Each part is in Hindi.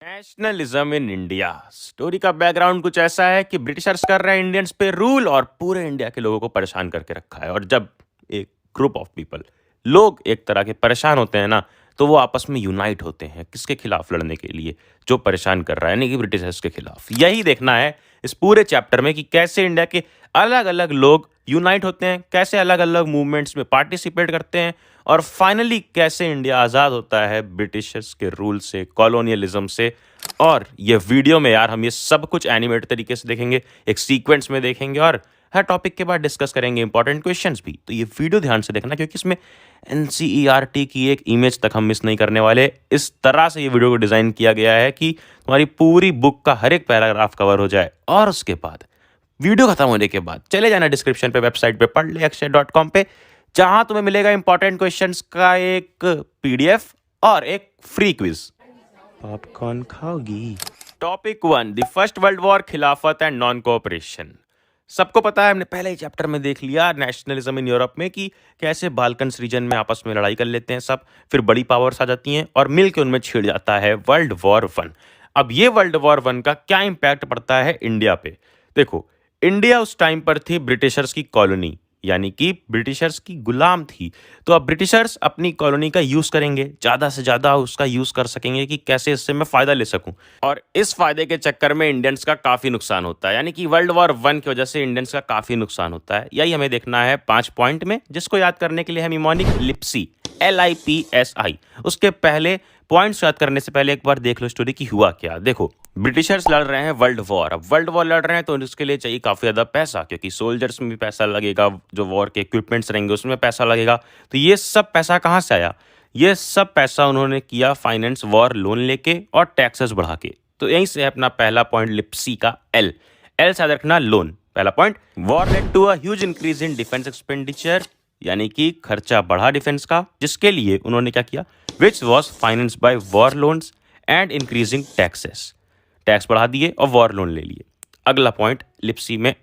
नेशनलिज्म इन इंडिया स्टोरी का बैकग्राउंड कुछ ऐसा है कि ब्रिटिशर्स कर रहे हैं इंडियंस पे रूल और पूरे इंडिया के लोगों को परेशान करके रखा है। और जब एक ग्रुप ऑफ पीपल लोग एक तरह के परेशान होते हैं ना, तो वो आपस में यूनाइट होते हैं किसके खिलाफ लड़ने के लिए, जो परेशान कर रहा है, यानी कि ब्रिटिशर्स के खिलाफ। यही देखना है इस पूरे चैप्टर में कि कैसे इंडिया के अलग अलग लोग यूनाइट होते हैं, कैसे अलग अलग मूवमेंट्स में पार्टिसिपेट करते हैं, और फाइनली कैसे इंडिया आज़ाद होता है ब्रिटिशर्स के रूल से, कॉलोनियलिज्म से। और ये वीडियो में यार हम ये सब कुछ एनिमेटेड तरीके से देखेंगे, एक सीक्वेंस में देखेंगे, और हर टॉपिक के बाद डिस्कस करेंगे इंपॉर्टेंट क्वेश्चंस भी। तो ये वीडियो ध्यान से देखना, क्योंकि इसमें एनसीईआरटी की एक इमेज तक हम मिस नहीं करने वाले। इस तरह से ये वीडियो को डिज़ाइन किया गया है कि तुम्हारी पूरी बुक का हर एक पैराग्राफ कवर हो जाए। और उसके बाद वीडियो खत्म होने के बाद चले जाना डिस्क्रिप्शन पे, वेबसाइट पे पढ़लेअक्षय.com पे, जहां तुम्हें मिलेगा इंपॉर्टेंट क्वेश्चंस का एक पीडीएफ और एक फ्री क्विज। पॉपकॉर्न खाओगी? Topic 1, the first world war, Khilafat and non cooperation. सबको पता है, हमने पहले ही चैप्टर में देख लिया नेशनलिज्म इन यूरोप में कि कैसे बाल्कन्स रीजन में आपस में लड़ाई कर लेते हैं सब, फिर बड़ी पावर्स आ जाती हैं और मिलकर उनमें छिड़ जाता है वर्ल्ड वॉर 1। अब ये वर्ल्ड वॉर 1 का क्या इंपैक्ट पड़ता है इंडिया पे? देखो, इंडिया उस टाइम पर थी ब्रिटिशर्स की कॉलोनी, यानी कि ब्रिटिशर्स की गुलाम थी। तो अब ब्रिटिशर्स अपनी कॉलोनी का यूज करेंगे, ज्यादा से ज्यादा उसका यूज कर सकेंगे कि कैसे इससे मैं फायदा ले सकूं। और इस फायदे के चक्कर में इंडियंस का काफी नुकसान होता है, यानी कि वर्ल्ड वॉर 1 की वजह से इंडियंस का काफी नुकसान होता है। यही हमें देखना है 5 पॉइंट में, जिसको याद करने के लिए हम निमोनिक लिप्सी, LIPSI, उसके पहले पॉइंट्स याद करने से पहले एक बार देख लो स्टोरी की हुआ क्या। देखो, ब्रिटिशर्स लड़ रहे हैं वर्ल्ड वॉर। अब वर्ल्ड वॉर लड़ रहे हैं तो उसके लिए चाहिए काफ़ी ज़्यादा पैसा, क्योंकि सोल्जर्स में भी पैसा लगेगा, जो वॉर के इक्विपमेंट्स रहेंगे उसमें पैसा लगेगा। तो ये सब पैसा कहाँ से आया? ये सब पैसा उन्होंने किया फाइनेंस वॉर लोन लेके और टैक्सेस बढ़ा के। तो यहीं से अपना पहला पॉइंट लिप्सी का एल से याद रखना, लोन। पहला point, war led to a huge increase in defence expenditure, यानी कि खर्चा बढ़ा डिफेंस का, जिसके लिए उन्होंने क्या किया, which was finance by war loans and increasing taxes. Tax बढ़ा दिए और वॉर लोन ले लिए। अगला पॉइंट लिप्सी में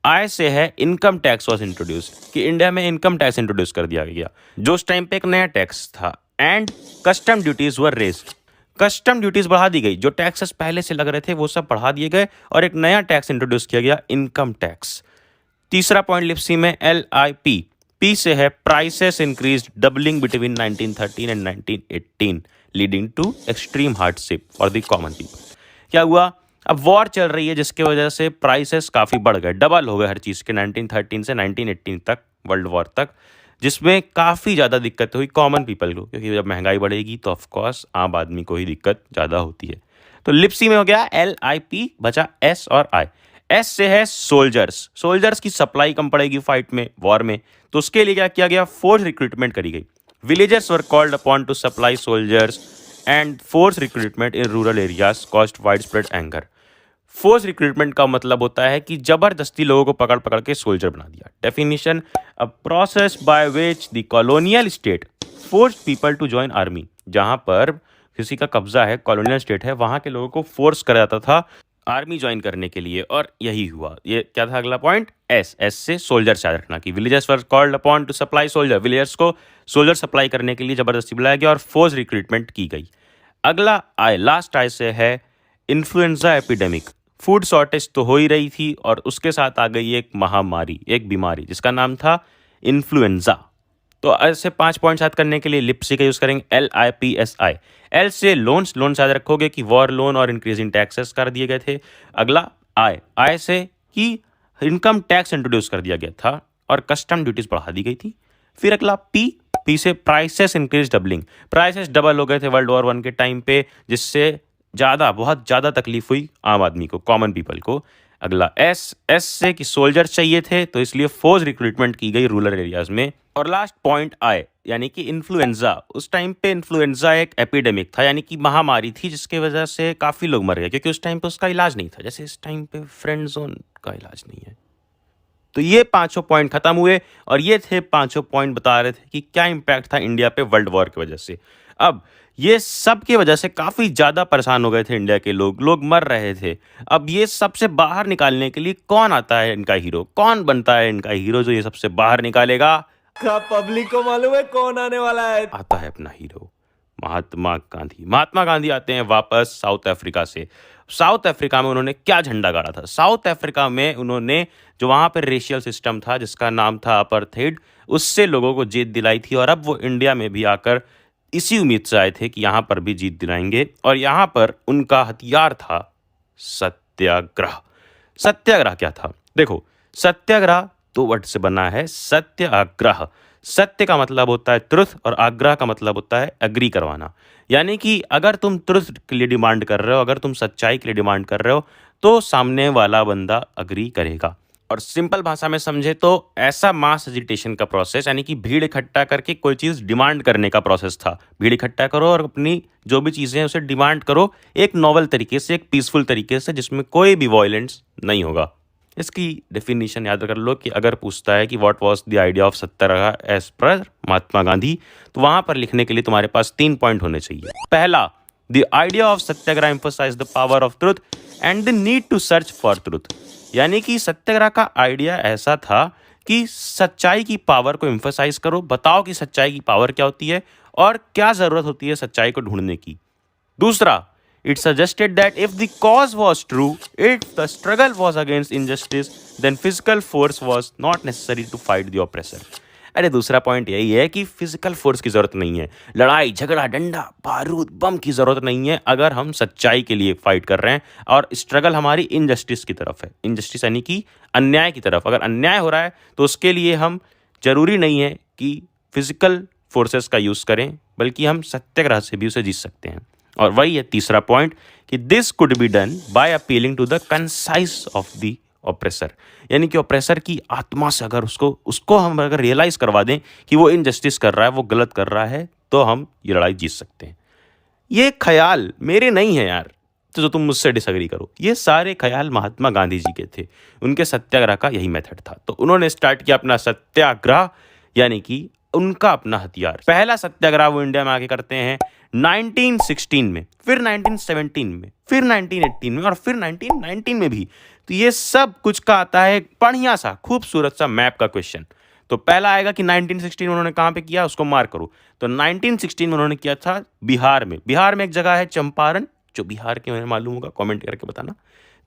आई से है इनकम टैक्स वॉज इंट्रोड्यूस, कि इंडिया में इनकम टैक्स इंट्रोड्यूस कर दिया गया, जो उस टाइम पे एक नया टैक्स था। And custom duties were raised, custom duties बढ़ा दी गई, जो टैक्सेस पहले से लग रहे थे वो सब बढ़ा दिए गए और एक नया टैक्स इंट्रोड्यूस किया गया, इनकम टैक्स। तीसरा पॉइंट लिप्सी में LIP, पी से है prices increase doubling between 1913 and 1918 leading to extreme hardship for the common people. क्या हुआ? अब वॉर चल रही है जिसकी वजह से प्राइसेस काफ़ी बढ़ गए, डबल हो गए हर चीज़ के 1913 से 1918 तक, वर्ल्ड वॉर तक, जिसमें काफ़ी ज़्यादा दिक्कत हुई कॉमन पीपल को, क्योंकि जब महंगाई बढ़ेगी तो ऑफकोर्स आम आदमी को ही दिक्कत ज़्यादा होती है। तो लिप्सी में हो गया LIP, बचा S और I। एस से है सोल्जर्स, सोल्जर्स की सप्लाई कम पड़ेगी फाइट में, वॉर में, तो उसके लिए क्या किया गया, फोर्स रिक्रूटमेंट करी गई। Villagers were called upon two supply soldiers and force recruitment in rural areas caused wide spread anger. Force recruitment का मतलब होता है कि जबरदस्ती लोगों को पकड़ पकड़ के सोल्जर बना दिया। Definition, a process by which the colonial state forced people to join army, जहां पर किसी का कब्जा है, कॉलोनियल स्टेट है, वहां के लोगों को फोर्स करा जाता था आर्मी ज्वाइन करने के लिए, और यही हुआ। ये क्या था अगला पॉइंट? एस से सोल्जर्स याद रखना, कि villagers were called upon two supply soldier, villagers को सोल्जर सप्लाई करने के लिए जबरदस्ती बुलाया गया और फोर्स रिक्रूटमेंट की गई। अगला आई, लास्ट आई से है इन्फ्लुएंजा एपिडेमिक। फूड शॉर्टेज तो हो ही रही थी और उसके साथ आ गई एक महामारी, एक बीमारी जिसका नाम था इन्फ्लुएंजा। तो ऐसे 5 पॉइंट्स याद करने के लिए लिप्सी का यूज करेंगे LIPSI। एल से लोन्स, लोन्स याद रखोगे कि वॉर लोन और इंक्रीजिंग टैक्सेस कर दिए गए थे। अगला आई से कि इनकम टैक्स इंट्रोड्यूस कर दिया गया था और कस्टम ड्यूटीज बढ़ा दी गई थी। फिर अगला पी से prices increase doubling, prices double हो गए थे वर्ल्ड वॉर 1 के टाइम पे, जिससे बहुत ज़्यादा तकलीफ हुई आम आदमी को, कॉमन पीपल को। अगला एस से कि सोल्जर्स चाहिए थे तो इसलिए फोर्स रिक्रूटमेंट की गई रूरल एरियाज में। और लास्ट पॉइंट यानी कि इन्फ्लुएंजा। उस टाइम पे इन्फ्लुएंजा एक एपिडेमिक था, यानी कि महामारी थी, जिसके वजह से काफ़ी लोग मर गए, क्योंकि उस टाइम पे उसका इलाज नहीं था, जैसे इस टाइम पे फ्रेंड जोन का इलाज नहीं है। तो ये 5 पॉइंट खत्म हुए और ये थे 5 पॉइंट बता रहे थे कि क्या इंपैक्ट था इंडिया पे वर्ल्ड वॉर की वजह से। अब ये सब की वजह से काफ़ी ज़्यादा परेशान हो गए थे इंडिया के लोग मर रहे थे। अब ये सबसे बाहर निकालने के लिए कौन आता है इनका हीरो, कौन बनता है इनका हीरो जो ये सबसे बाहर निकालेगा? क्या पब्लिक को मालूम है कौन आने वाला है? आता है अपना हीरो, महात्मा गांधी आते हैं वापस साउथ अफ्रीका से। साउथ अफ्रीका में उन्होंने क्या झंडा गाड़ा था? साउथ अफ्रीका में उन्होंने जो वहाँ पर रेशियल सिस्टम था जिसका नाम था अपार्थाइड, उससे लोगों को जीत दिलाई थी। और अब वो इंडिया में भी आकर इसी उम्मीद से आए थे कि यहाँ पर भी जीत दिलाएंगे। और यहाँ पर उनका हथियार था सत्याग्रह। सत्याग्रह क्या था? देखो, सत्याग्रह 2 वर्ड से बना है, सत्याग्रह। सत्य का मतलब होता है ट्रुथ और आग्रह का मतलब होता है एग्री करवाना। यानी कि अगर तुम ट्रुथ के लिए डिमांड कर रहे हो, अगर तुम सच्चाई के लिए डिमांड कर रहे हो, तो सामने वाला बंदा अग्री करेगा। और सिंपल भाषा में समझे तो ऐसा मास एजिटेशन का प्रोसेस, यानी कि भीड़ इकट्ठा करके कोई चीज़ डिमांड करने का प्रोसेस था। भीड़ इकट्ठा करो और अपनी जो भी चीज़ें हैं उसे डिमांड करो एक नॉवल तरीके से, एक पीसफुल तरीके से, जिसमें कोई भी वायलेंस नहीं होगा। इसकी डेफिनेशन याद कर लो कि अगर पूछता है कि what was the idea of satyagraha as per Mahatma Gandhi, तो वहां पर लिखने के लिए तुम्हारे पास 3 पॉइंट होने चाहिए। पहला, the idea of satyagraha emphasise the power of truth and the need to search for truth. यानी कि सत्याग्रह का आइडिया ऐसा था कि सच्चाई की पावर को एम्फसाइज करो, बताओ कि सच्चाई की पावर क्या होती है और क्या जरूरत होती है सच्चाई को ढूंढने की। दूसरा, it suggested that if the cause was true, if the struggle was against injustice, then physical force was not necessary to fight the oppressor. अरे दूसरा पॉइंट यही है कि फिजिकल फोर्स की जरूरत नहीं है, लड़ाई झगड़ा डंडा बारूद बम की जरूरत नहीं है अगर हम सच्चाई के लिए फाइट कर रहे हैं और स्ट्रगल हमारी इनजस्टिस की तरफ है। इनजस्टिस यानी कि अन्याय की तरफ। अगर अन्याय हो रहा है तो उसके लिए हम जरूरी नहीं है कि फिजिकल फोर्सेस का यूज करें, बल्कि हम सत्याग्रह से भी उसे जीत सकते हैं। और वही है तीसरा पॉइंट कि this could be done by appealing to the conscience of the oppressor. यानी कि ऑप्रेसर की आत्मा से अगर उसको हम अगर रियलाइज करवा दें कि वो इनजस्टिस कर रहा है, वो गलत कर रहा है, तो हम ये लड़ाई जीत सकते हैं। ये ख्याल मेरे नहीं है यार, तो जो तुम मुझसे डिसएग्री करो, ये सारे ख्याल महात्मा गांधी जी के थे। उनके सत्याग्रह का यही मेथड था। तो उन्होंने स्टार्ट किया अपना सत्याग्रह, यानी कि उनका अपना हथियार। पहला सत्याग्रह वो इंडिया में आके करते हैं 1916 में, फिर 1917 में, फिर 1918 में और फिर 1919 में भी। तो ये सब कुछ का आता है एक बढ़िया सा खूबसूरत सा मैप का क्वेश्चन। तो पहला आएगा कि 1916 में उन्होंने कहाँ पे किया, उसको मार्क करो। तो 1916 में उन्होंने किया था बिहार में। बिहार में एक जगह है चंपारण, जो बिहार के मुझे मालूम होगा, कमेंट करके बताना।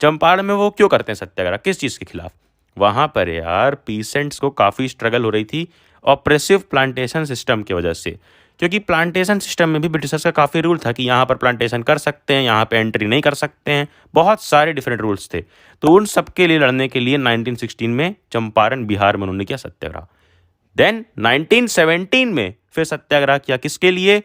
चंपारण में वो क्यों करते हैं सत्याग्रह, किस चीज़ के खिलाफ? वहाँ पर यार पीसेंट्स को काफ़ी स्ट्रगल हो रही थी ऑप्रेसिव प्लांटेशन सिस्टम की वजह से। क्योंकि प्लांटेशन सिस्टम में भी ब्रिटिशर्स का काफ़ी रूल था कि यहाँ पर प्लांटेशन कर सकते हैं, यहाँ पे एंट्री नहीं कर सकते हैं, बहुत सारे डिफरेंट रूल्स थे। तो उन सब के लिए लड़ने के लिए 1916 में चंपारण बिहार में उन्होंने किया सत्याग्रह। देन 1917 में फिर सत्याग्रह किया, किसके लिए?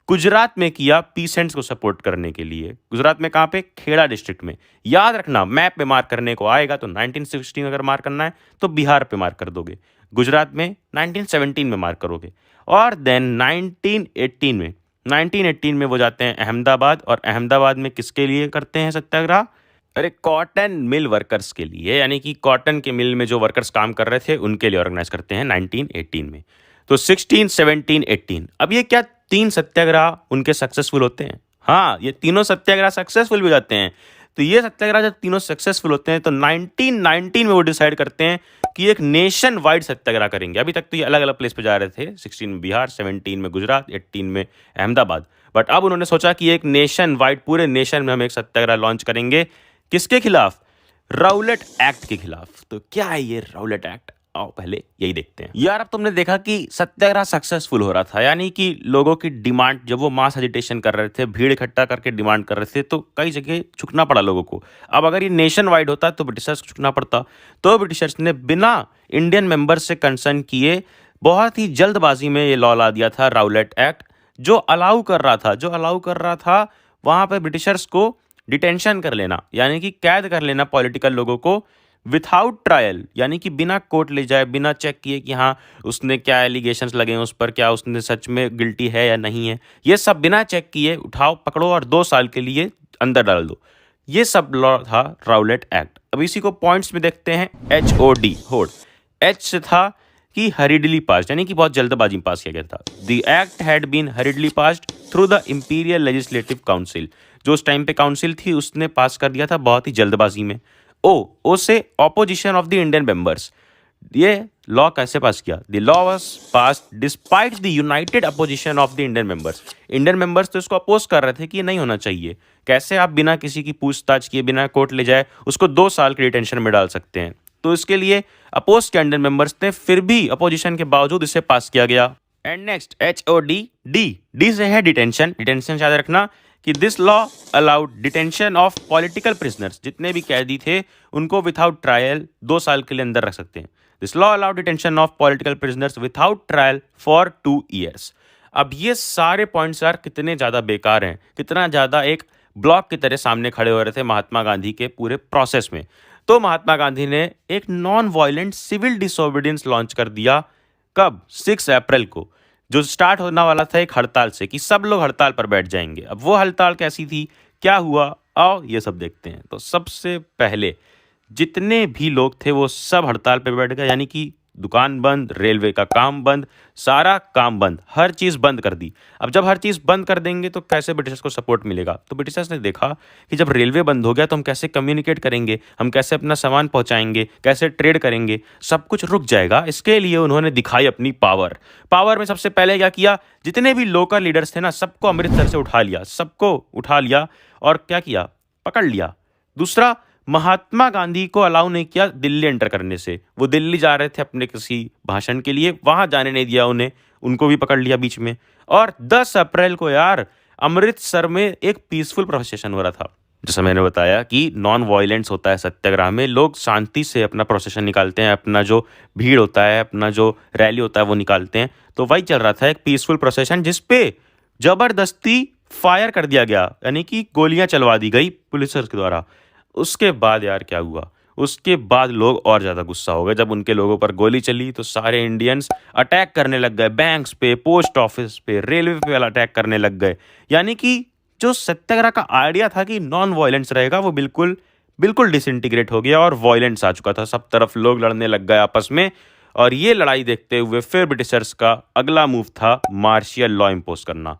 गुजरात में किया, पीसेंट्स को सपोर्ट करने के लिए। गुजरात में कहाँ पे? खेड़ा डिस्ट्रिक्ट में। याद रखना, मैप पे मार्क करने को आएगा तो 1916 अगर मार्क करना है तो बिहार पे मार्क कर दोगे, गुजरात में 1917 में मार्क करोगे। और देन 1918 में वो जाते हैं अहमदाबाद, और अहमदाबाद में किसके लिए करते हैं सत्याग्रह? अरे कॉटन मिल वर्कर्स के लिए, यानी कि कॉटन के मिल में जो वर्कर्स काम कर रहे थे उनके लिए ऑर्गेनाइज करते हैं 1918 में। तो 16, 17, 18, अब ये क्या 3 सत्याग्रह उनके सक्सेसफुल होते हैं? हाँ, ये तीनों सत्याग्रह सक्सेसफुल भी जाते हैं। तो ये सत्याग्रह जब तीनों सक्सेसफुल होते हैं तो 1919 में वो डिसाइड करते हैं कि एक नेशन वाइड सत्याग्रह करेंगे। अभी तक तो ये अलग अलग प्लेस पे जा रहे थे, 16 में बिहार, 17 में गुजरात, 18 में अहमदाबाद। बट अब उन्होंने सोचा कि एक नेशन वाइड, पूरे नेशन में हम एक सत्याग्रह लॉन्च करेंगे। किसके खिलाफ? राउलेट एक्ट के खिलाफ। तो क्या है ये राउलेट एक्ट? आओ पहले यही देखते हैं। यार अब तुमने देखा कि सत्याग्रह सक्सेसफुल हो रहा था, यानी कि लोगों की डिमांड, जब वो मास एजिटेशन कर रहे थे, भीड़ इकट्ठा करके डिमांड कर रहे थे, तो कई जगह झुकना पड़ा लोगों को। अब अगर ये नेशन वाइड होता तो ब्रिटिशर्स को झुकना पड़ता। तो ब्रिटिशर्स ने बिना इंडियन मेंबर्स से कंसर्न किए बहुत ही जल्दबाजी में ये लॉ ला दिया था, राउलेट एक्ट, जो अलाउ कर रहा था वहाँ पर ब्रिटिशर्स को डिटेंशन कर लेना, यानी कि कैद कर लेना पॉलिटिकल लोगों को विथआउट ट्रायल, यानी कि बिना कोर्ट ले जाए, बिना चेक किए कि हाँ उसने क्या एलिगेशंस लगे हैं उस पर, क्या उसने सच में गिल्टी है या नहीं है, ये सब बिना चेक किए उठाओ, पकड़ो और 2 साल के लिए अंदर डाल दो। ये सब लॉ था राउलेट एक्ट। अब इसी को पॉइंट्स में देखते हैं। HOD, होड। एच से था कि हरीडली पास्ड, यानी कि बहुत जल्दबाजी में पास किया गया था। The act had been hurriedly passed through the imperial legislative council, जो उस टाइम पे काउंसिल थी उसने पास कर दिया था बहुत ही जल्दबाजी में। ओ से opposition of the Indian members, ये लॉ कैसे पास किया? The law was passed despite the United opposition of the Indian members. Indian members तो इसको अपोज कर रहे थे कि ये नहीं होना चाहिए। कैसे आप बिना किसी की पूछताछ किए, बिना कोर्ट ले जाए उसको 2 साल की डिटेंशन में डाल सकते हैं? तो इसके लिए अपोज किया इंडियन मेंबर्स ने, फिर भी अपोजिशन के बावजूद इसे पास किया गया। एंड नेक्स्ट HOD, डी से है डिटेंशन। डिटेंशन याद रखना कि this law allowed detention of political prisoners. जितने भी कैदी थे उनको विदाउट ट्रायल 2 साल के लिए अंदर रख सकते हैं। This law allowed detention of political prisoners without trial for 2 years। अब ये सारे पॉइंट्स यार कितने ज़्यादा बेकार हैं, कितना ज़्यादा एक ब्लॉक की तरह सामने खड़े हो रहे थे महात्मा गांधी के पूरे प्रोसेस में। तो महात्मा गांधी ने एक non violent civil disobedience launch कर दिया। कब? 6 अप्रैल को, जो स्टार्ट होने वाला था एक हड़ताल से कि सब लोग हड़ताल पर बैठ जाएंगे। अब वो हड़ताल कैसी थी, क्या हुआ, आओ ये सब देखते हैं। तो सबसे पहले जितने भी लोग थे वो सब हड़ताल पर बैठ गए, यानी कि दुकान बंद, रेलवे का काम बंद, सारा काम बंद, हर चीज़ बंद कर दी। अब जब हर चीज़ बंद कर देंगे तो कैसे ब्रिटिशर्स को सपोर्ट मिलेगा? तो ब्रिटिशर्स ने देखा कि जब रेलवे बंद हो गया तो हम कैसे कम्युनिकेट करेंगे, हम कैसे अपना सामान पहुंचाएंगे, कैसे ट्रेड करेंगे, सब कुछ रुक जाएगा। इसके लिए उन्होंने दिखाई अपनी पावर। पावर में सबसे पहले क्या किया, जितने भी लोकल लीडर्स थे ना, सबको अमृतसर से उठा लिया, सबको उठा लिया और क्या किया, पकड़ लिया। दूसरा, महात्मा गांधी को अलाउ नहीं किया दिल्ली एंटर करने से। वो दिल्ली जा रहे थे अपने किसी भाषण के लिए, वहां जाने नहीं दिया उन्हें, उनको भी पकड़ लिया बीच में। और 10 अप्रैल को यार अमृतसर में एक पीसफुल प्रोसेशन हो रहा था। जैसा मैंने बताया कि नॉन वायलेंस होता है सत्याग्रह में, लोग शांति से अपना प्रोसेशन निकालते हैं, अपना जो भीड़ होता है, अपना जो रैली होता है वो निकालते हैं। तो वही चल रहा था, एक पीसफुल प्रोसेशन जिसपे जबरदस्ती फायर कर दिया गया, यानी कि गोलियां चलवा दी गई पुलिसर्स के द्वारा। उसके बाद यार क्या हुआ, उसके बाद लोग और ज़्यादा गुस्सा हो गए। जब उनके लोगों पर गोली चली तो सारे इंडियंस अटैक करने लग गए, बैंक्स पे, पोस्ट ऑफिस पे, रेलवे पे अटैक करने लग गए। यानी कि जो सत्याग्रह का आइडिया था कि नॉन वायलेंस रहेगा वो बिल्कुल बिल्कुल डिसइंटीग्रेट हो गया और वायलेंस आ चुका था। सब तरफ लोग लड़ने लग गए आपस में। और ये लड़ाई देखते हुए फिर ब्रिटिशर्स का अगला मूव था मार्शियल लॉ इम्पोज करना।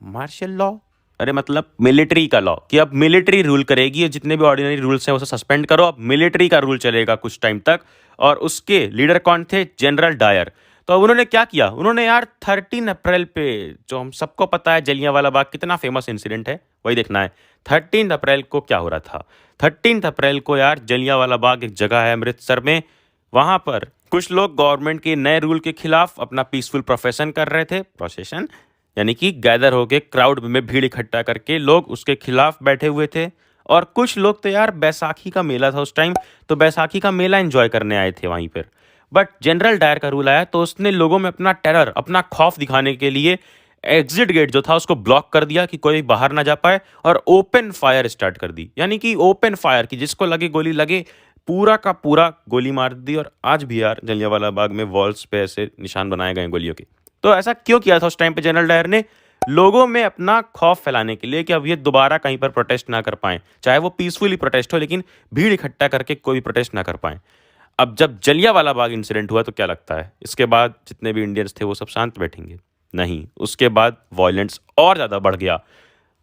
मार्शियल लॉ, अरे मतलब मिलिट्री का लॉ, कि अब मिलिट्री रूल करेगी, जितने भी ऑर्डिनरी रूल्स हैं उसे सस्पेंड करो, अब मिलिट्री का रूल चलेगा कुछ टाइम तक। और उसके लीडर कौन थे? General Dyer. तो अब उन्होंने क्या किया, उन्होंने यार 13 अप्रैल पे, जो हम सबको पता है जलियांवाला बाग कितना फेमस इंसिडेंट है, वही देखना है। 13 अप्रैल को क्या हो रहा था? 13 अप्रैल को यार जलियांवाला बाग एक जगह है अमृतसर में, वहां पर कुछ लोग गवर्नमेंट के नए रूल के खिलाफ अपना पीसफुल प्रोसेशन कर रहे थे। प्रोसेशन यानी कि गैदर होके क्राउड में भीड़ इकट्ठा करके लोग उसके खिलाफ बैठे हुए थे। और कुछ लोग तो यार बैसाखी का मेला था उस टाइम, तो बैसाखी का मेला एंजॉय करने आए थे वहीं पर। बट जनरल डायर का रूल आया तो उसने लोगों में अपना टेरर, अपना खौफ दिखाने के लिए एग्जिट गेट जो था उसको ब्लॉक कर दिया कि कोई बाहर ना जा पाए, और ओपन फायर स्टार्ट कर दी। यानी कि ओपन फायर की जिसको लगे गोली लगे, पूरा का पूरा गोली मार दी। और आज भी यार जलियांवाला बाग में वॉल्स पे ऐसे निशान बनाए गए गोलियों के। तो ऐसा क्यों किया था उस टाइम पे जनरल डायर ने? लोगों में अपना खौफ फैलाने के लिए कि अब ये दोबारा कहीं पर प्रोटेस्ट ना कर पाए, चाहे वो पीसफुली प्रोटेस्ट हो, लेकिन भीड़ इकट्ठा करके कोई भी प्रोटेस्ट ना कर पाए। अब जब जलियांवाला बाग इंसिडेंट हुआ तो क्या लगता है, इसके बाद जितने भी इंडियंस थे वो सब शांत बैठेंगे? नहीं, उसके बाद वायलेंस और ज़्यादा बढ़ गया।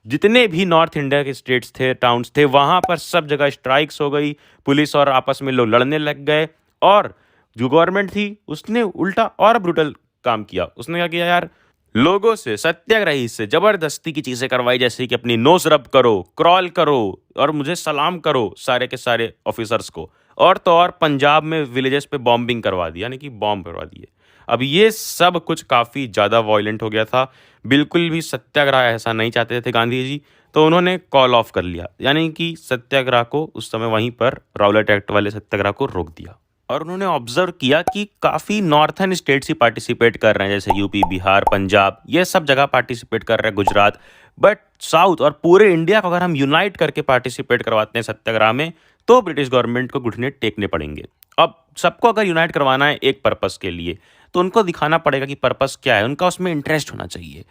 जितने भी नॉर्थ इंडिया के स्टेट्स थे, टाउन्स थे, वहाँ पर सब जगह स्ट्राइक्स हो गई, पुलिस और आपस में लोग लड़ने लग गए। और जो गवर्नमेंट थी उसने उल्टा और ब्रूटल काम किया। उसने क्या किया यार, लोगों से, सत्याग्रही से जबरदस्ती की चीजें करवाई, जैसे कि अपनी नोज रब करो, क्रॉल करो और मुझे सलाम करो सारे के सारे ऑफिसर्स को। और तो और पंजाब में विलेजेस पे बॉम्बिंग करवा दी, यानी कि बॉम्ब करवा दिए। अब ये सब कुछ काफ़ी ज़्यादा वायलेंट हो गया था। बिल्कुल भी सत्याग्रह ऐसा नहीं चाहते थे गांधी जी, तो उन्होंने कॉल ऑफ कर लिया, यानी कि सत्याग्रह को उस समय वहीं पर राउलेट एक्ट वाले सत्याग्रह को रोक दिया। और उन्होंने ऑब्जर्व किया कि काफ़ी नॉर्थर्न स्टेट्स ही पार्टिसिपेट कर रहे हैं, जैसे यूपी, बिहार, पंजाब, ये सब जगह पार्टिसिपेट कर रहे हैं, गुजरात। बट साउथ और पूरे इंडिया को अगर हम यूनाइट करके पार्टिसिपेट करवाते हैं सत्याग्रह में, तो ब्रिटिश गवर्नमेंट को घुटने टेकने पड़ेंगे। अब सबको अगर यूनाइट करवाना है एक पर्पस के लिए, तो उनको दिखाना पड़ेगा कि पर्पस क्या है, उनका उसमें इंटरेस्ट होना चाहिए।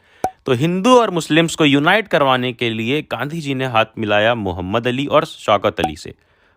तो हिंदू और मुस्लिम्स को यूनाइट करवाने के लिए गांधी जी ने हाथ मिलाया मोहम्मद अली और शौकत अली से।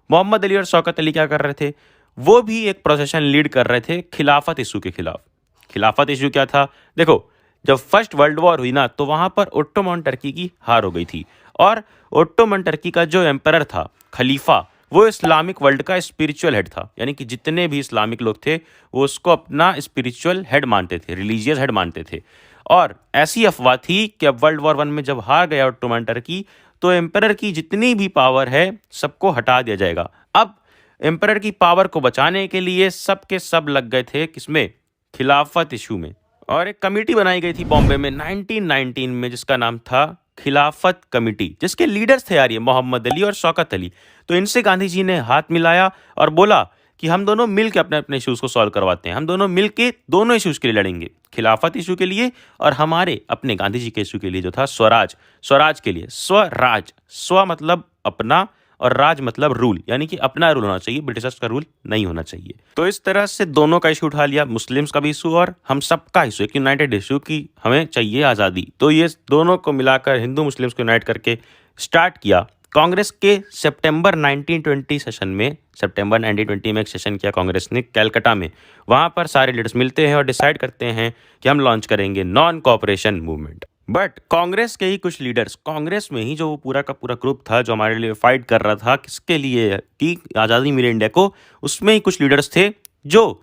मोहम्मद अली और शौकत अली क्या कर रहे थे, वो भी एक प्रोसेशन लीड कर रहे थे खिलाफत इशू के खिलाफ। खिलाफत इशू क्या था? देखो, जब फर्स्ट वर्ल्ड वॉर हुई ना, तो वहाँ पर ओट्टोमन टर्की की हार हो गई थी। और ओट्टोमन टर्की का जो एम्परर था, खलीफा, वो इस्लामिक वर्ल्ड का स्पिरिचुअल हेड था, यानी कि जितने भी इस्लामिक लोग थे वो उसको अपना स्पिरिचुअल हेड मानते थे, रिलीजियस हेड मानते थे। और ऐसी अफवाह थी कि अब वर्ल्ड वॉर वन में जब हार गया ऑटोमन टर्की तो एम्परर की जितनी भी पावर है सबको हटा दिया जाएगा। अब एम्परर की पावर को बचाने के लिए सब के सब लग गए थे किसमें, खिलाफत इशू में। और एक कमेटी बनाई गई थी बॉम्बे में 1919 में जिसका नाम था खिलाफत कमेटी, जिसके लीडर्स थे यार ये मोहम्मद अली और शौकत अली। तो इनसे गांधी जी ने हाथ मिलाया और बोला कि हम दोनों मिल के अपने अपने इश्यूज़ को सॉल्व करवाते हैं, हम दोनों मिल के दोनों इश्यूज़ के लिए लड़ेंगे, खिलाफत इशू के लिए और हमारे अपने गांधी जी के इशू के लिए जो था स्वराज, स्वराज के लिए। स्वराज, स्व मतलब अपना और राज मतलब रूल, यानी कि अपना रूल होना चाहिए, ब्रिटिशर्स का रूल नहीं होना चाहिए। तो इस तरह से दोनों का इशू उठा लिया, मुस्लिम्स का भी इशू और हम सबका इशू, एक यूनाइटेड इशू की हमें चाहिए आज़ादी। तो ये दोनों को मिलाकर हिंदू मुस्लिम्स को यूनाइट करके स्टार्ट किया। कांग्रेस के सितंबर 1920 सेशन में, सितंबर 1920 में एक सेशन किया कांग्रेस ने कैलकाटा में। वहाँ पर सारे लीडर्स मिलते हैं और डिसाइड करते हैं कि हम लॉन्च करेंगे non cooperation movement. But Congress के ही कुछ लीडर्स, कांग्रेस में ही जो पूरा का पूरा ग्रुप था जो हमारे लिए फाइट कर रहा था किसके लिए, कि आज़ादी मिले इंडिया को, उसमें ही कुछ लीडर्स थे जो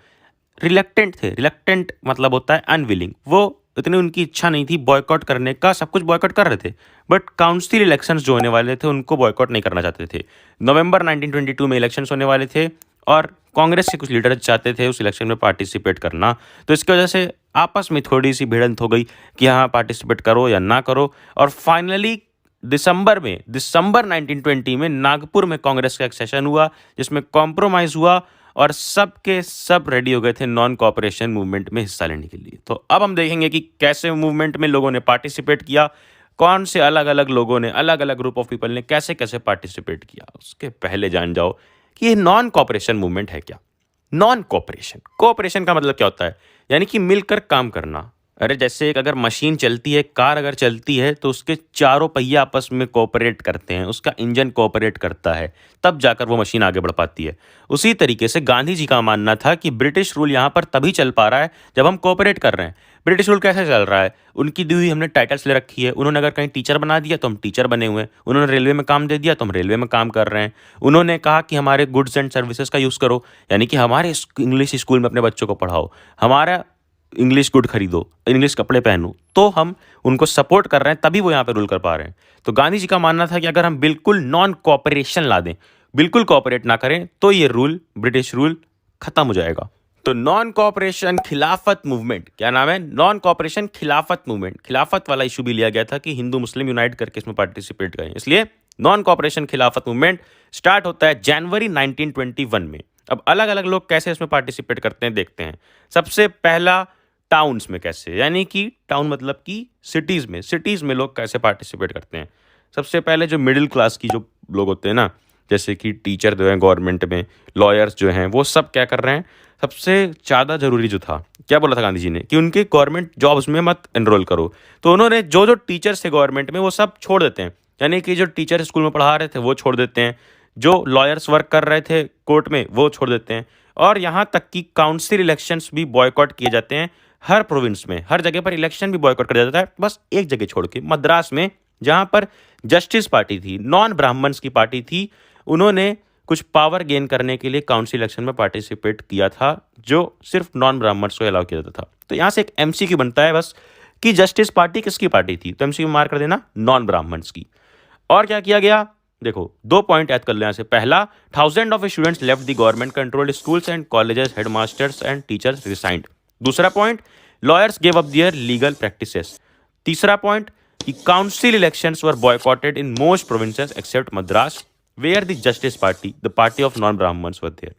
रिलक्टेंट थे। रिलक्टेंट मतलब होता है अनविलिंग, वो इतनी उनकी इच्छा नहीं थी बॉयकॉट करने का, सब कुछ बॉयकॉट कर रहे थे बट काउंसिल इलेक्शंस जो होने वाले थे उनको बॉयकॉट नहीं करना चाहते थे। नवंबर 1922 में इलेक्शंस होने वाले थे और कांग्रेस के कुछ लीडर्स चाहते थे उस इलेक्शन में पार्टिसिपेट करना। तो इसकी वजह से आपस में थोड़ी सी भिड़ंत हो गई कि हाँ पार्टिसिपेट करो या ना करो। और फाइनली दिसंबर 1920 में नागपुर में कांग्रेस का एक सेशन हुआ जिसमें कॉम्प्रोमाइज़ हुआ और सब के सब रेडी हो गए थे नॉन कोऑपरेशन मूवमेंट में हिस्सा लेने के लिए। तो अब हम देखेंगे कि कैसे मूवमेंट में लोगों ने पार्टिसिपेट किया, कौन से अलग अलग लोगों ने, अलग अलग ग्रुप ऑफ पीपल ने कैसे कैसे पार्टिसिपेट किया। उसके पहले जान जाओ कि ये नॉन कोऑपरेशन मूवमेंट है क्या। नॉन कोऑपरेशन, कोऑपरेशन का मतलब क्या होता है, यानी कि मिलकर काम करना। अरे जैसे एक अगर मशीन चलती है, कार अगर चलती है तो उसके चारों पहिया आपस में कोऑपरेट करते हैं, उसका इंजन कोऑपरेट करता है, तब जाकर वो मशीन आगे बढ़ पाती है। उसी तरीके से गांधी जी का मानना था कि ब्रिटिश रूल यहाँ पर तभी चल पा रहा है जब हम कोऑपरेट कर रहे हैं। ब्रिटिश रूल कैसे चल रहा है, उनकी दी हुई हमने टाइटल्स ले रखी है, उन्होंने अगर कहीं टीचर बना दिया तो हम टीचर बने हुए हैं, उन्होंने रेलवे में काम दे दिया तो हम रेलवे में काम कर रहे हैं, उन्होंने कहा कि हमारे गुड्स एंड सर्विसेज का यूज़ करो, यानी कि हमारे इंग्लिश स्कूल में अपने बच्चों को पढ़ाओ, हमारा इंग्लिश गुड खरीदो, इंग्लिश कपड़े पहनो, तो हम उनको सपोर्ट कर रहे हैं तभी वो यहाँ पे रूल कर पा रहे हैं। तो गांधी जी का मानना था कि अगर हम बिल्कुल नॉन कोऑपरेशन ला दें, बिल्कुल कोऑपरेट ना करें, तो ये रूल, ब्रिटिश रूल खत्म हो जाएगा। तो नॉन कोऑपरेशन खिलाफत मूवमेंट, क्या नाम है, नॉन कोऑपरेशन खिलाफत मूवमेंट। खिलाफत वाला इशू भी लिया गया था कि हिंदू मुस्लिम यूनाइट करके इसमें पार्टिसिपेट करें, इसलिए non cooperation Khilafat movement start होता है जनवरी 1921 में। अब अलग अलग लोग कैसे इसमें पार्टिसिपेट करते हैं देखते हैं। सबसे पहला टाउन्स में कैसे, यानी कि टाउन मतलब कि सिटीज़ में लोग कैसे पार्टिसिपेट करते हैं। सबसे पहले जो मिडिल क्लास की जो लोग होते हैं ना, जैसे कि टीचर जो हैं गवर्नमेंट में, लॉयर्स जो हैं, वो सब क्या कर रहे हैं, सबसे ज़्यादा ज़रूरी जो था, क्या बोला था गांधी जी ने कि उनके गवर्नमेंट जॉब्स में मत एनरोल करो। तो उन्होंने जो जो टीचर्स थे गवर्नमेंट में वो सब छोड़ देते हैं, यानी कि जो टीचर स्कूल में पढ़ा रहे थे वो छोड़ देते हैं, जो लॉयर्स वर्क कर रहे थे कोर्ट में वो छोड़ देते हैं, और यहाँ तक कि काउंसिल इलेक्शंस भी बॉयकॉट किए जाते हैं। हर प्रोविंस में, हर जगह पर इलेक्शन भी बॉयकॉट कर दिया जाता है, बस एक जगह छोड़ के, मद्रास में, जहाँ पर जस्टिस पार्टी थी, नॉन ब्राह्मण्स की पार्टी थी, उन्होंने कुछ पावर गेन करने के लिए काउंसिल इलेक्शन में पार्टिसिपेट किया था जो सिर्फ नॉन ब्राह्मण्स को अलाउ किया जाता था। तो यहाँ से एक एमसीक्यू बनता है बस कि जस्टिस पार्टी किसकी पार्टी थी, तो एमसीक्यू मार्क कर देना, नॉन ब्राह्मण्स की। और क्या किया गया, देखो 2 पॉइंट याद कर लेना से, पहला, 1000 of students left the government controlled schools and colleges, headmasters and teachers resigned. दूसरा point, lawyers gave up their legal practices. तीसरा पॉइंट कि council elections were boycotted in most provinces except Madras where the Justice Party, the party of non Brahmins were there.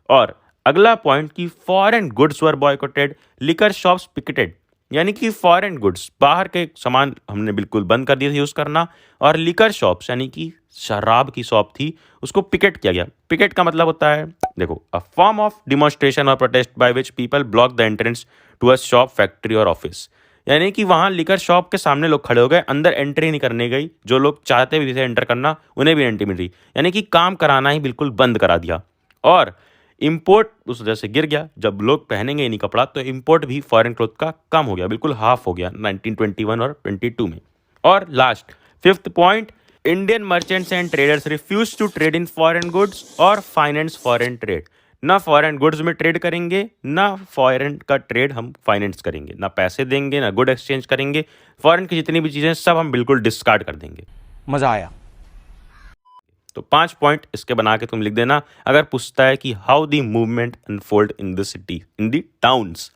और अगला पॉइंट कि foreign goods were boycotted, liquor shops picketed, यानी कि फॉरेन गुड्स, बाहर के सामान हमने बिल्कुल बंद कर दिए थे यूज़ करना, और लिकर शॉप्स यानी कि शराब की शॉप थी उसको पिकेट किया गया। पिकेट का मतलब होता है, देखो, अ फॉर्म ऑफ डिमॉन्स्ट्रेशन और protest by which people block the entrance to a shop, factory और ऑफिस, यानी कि वहाँ लिकर शॉप के सामने लोग खड़े हो गए, अंदर एंट्री नहीं करने गई, जो लोग चाहते भी थे एंटर करना उन्हें भी एंट्री मिल रही, यानी कि काम कराना ही बिल्कुल बंद करा दिया। और इंपोर्ट उस वजह से गिर गया, जब लोग पहनेंगे ही नहीं कपड़ा तो इंपोर्ट भी फॉरेन क्लॉथ का कम हो गया, बिल्कुल हाफ हो गया 1921 और 22 में। और last 5th point Indian merchants and traders refuse to trade in foreign goods और फाइनेंस फॉरेन ट्रेड। ना फॉरेन गुड्स में ट्रेड करेंगे, ना फॉरेन का ट्रेड हम फाइनेंस करेंगे, ना पैसे देंगे, ना गुड एक्सचेंज करेंगे। फॉरेन की जितनी भी चीज़ें सब हम बिल्कुल डिस्कार्ड कर देंगे। मजा आया। तो 5 पॉइंट इसके बना के तुम लिख देना अगर पूछता है कि how the movement unfold in the city, in the towns.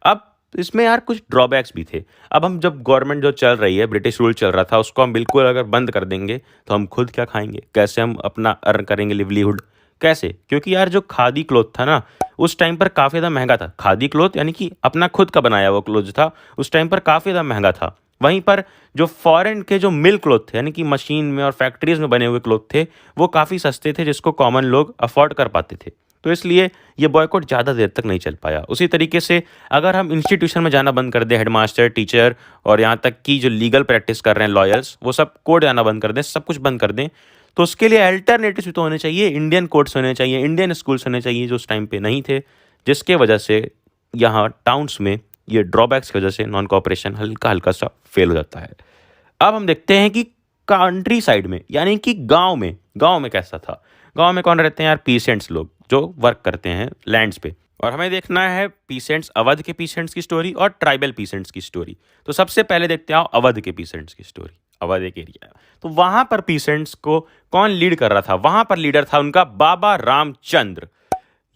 अब इसमें यार कुछ ड्रॉबैक्स भी थे। अब हम जब गवर्नमेंट जो चल रही है, ब्रिटिश रूल चल रहा था, उसको हम बिल्कुल अगर बंद कर देंगे तो हम खुद क्या खाएंगे, कैसे हम अपना अर्न करेंगे लिवलीहुड, कैसे? क्योंकि यार जो खादी क्लोथ था ना, उस टाइम पर काफ़ी ज़्यादा महंगा था। खादी क्लोथ यानी कि अपना खुद का बनाया हुआ क्लोथ था, उस टाइम पर काफ़ी ज़्यादा महंगा था। वहीं पर जो फॉरेन के जो मिल क्लोथ थे, यानी कि मशीन में और फैक्ट्रीज में बने हुए क्लोथ थे, वो काफ़ी सस्ते थे, जिसको कॉमन लोग अफोर्ड कर पाते थे। तो इसलिए ये बॉयकॉट ज़्यादा देर तक नहीं चल पाया। उसी तरीके से अगर हम इंस्टीट्यूशन में जाना बंद कर दें, हेडमास्टर, टीचर और यहाँ तक कि जो लीगल प्रैक्टिस कर रहे हैं लॉयर्स, वो सब कोर्ट जाना बंद कर दें, सब कुछ बंद कर दें, तो उसके लिए अल्टरनेटिव भी तो होने चाहिए। इंडियन कोर्ट्स होने चाहिए, इंडियन स्कूल्स होने चाहिए, जो उस टाइम पे नहीं थे, जिसके वजह से यहाँ टाउन्स में ये ड्रॉबैक्स की वजह से नॉन कॉपरेशन हल्का हल्का सा फेल हो जाता है। अब हम देखते हैं कि कंट्री साइड में, यानी कि गांव में कैसा था। गांव में कौन रहते हैं यार? पीसेंट्स लोग जो वर्क करते हैं लैंड्स पे। और हमें देखना है पीसेंट्स, अवध के पीसेंट्स की स्टोरी और ट्राइबल पीसेंट्स की स्टोरी। तो सबसे पहले देखते हैं अवध के पीसेंट्स की स्टोरी। अवध एक एरिया है, तो वहां पर पीसेंट्स को कौन लीड कर रहा था? वहां पर लीडर था उनका बाबा रामचंद्र।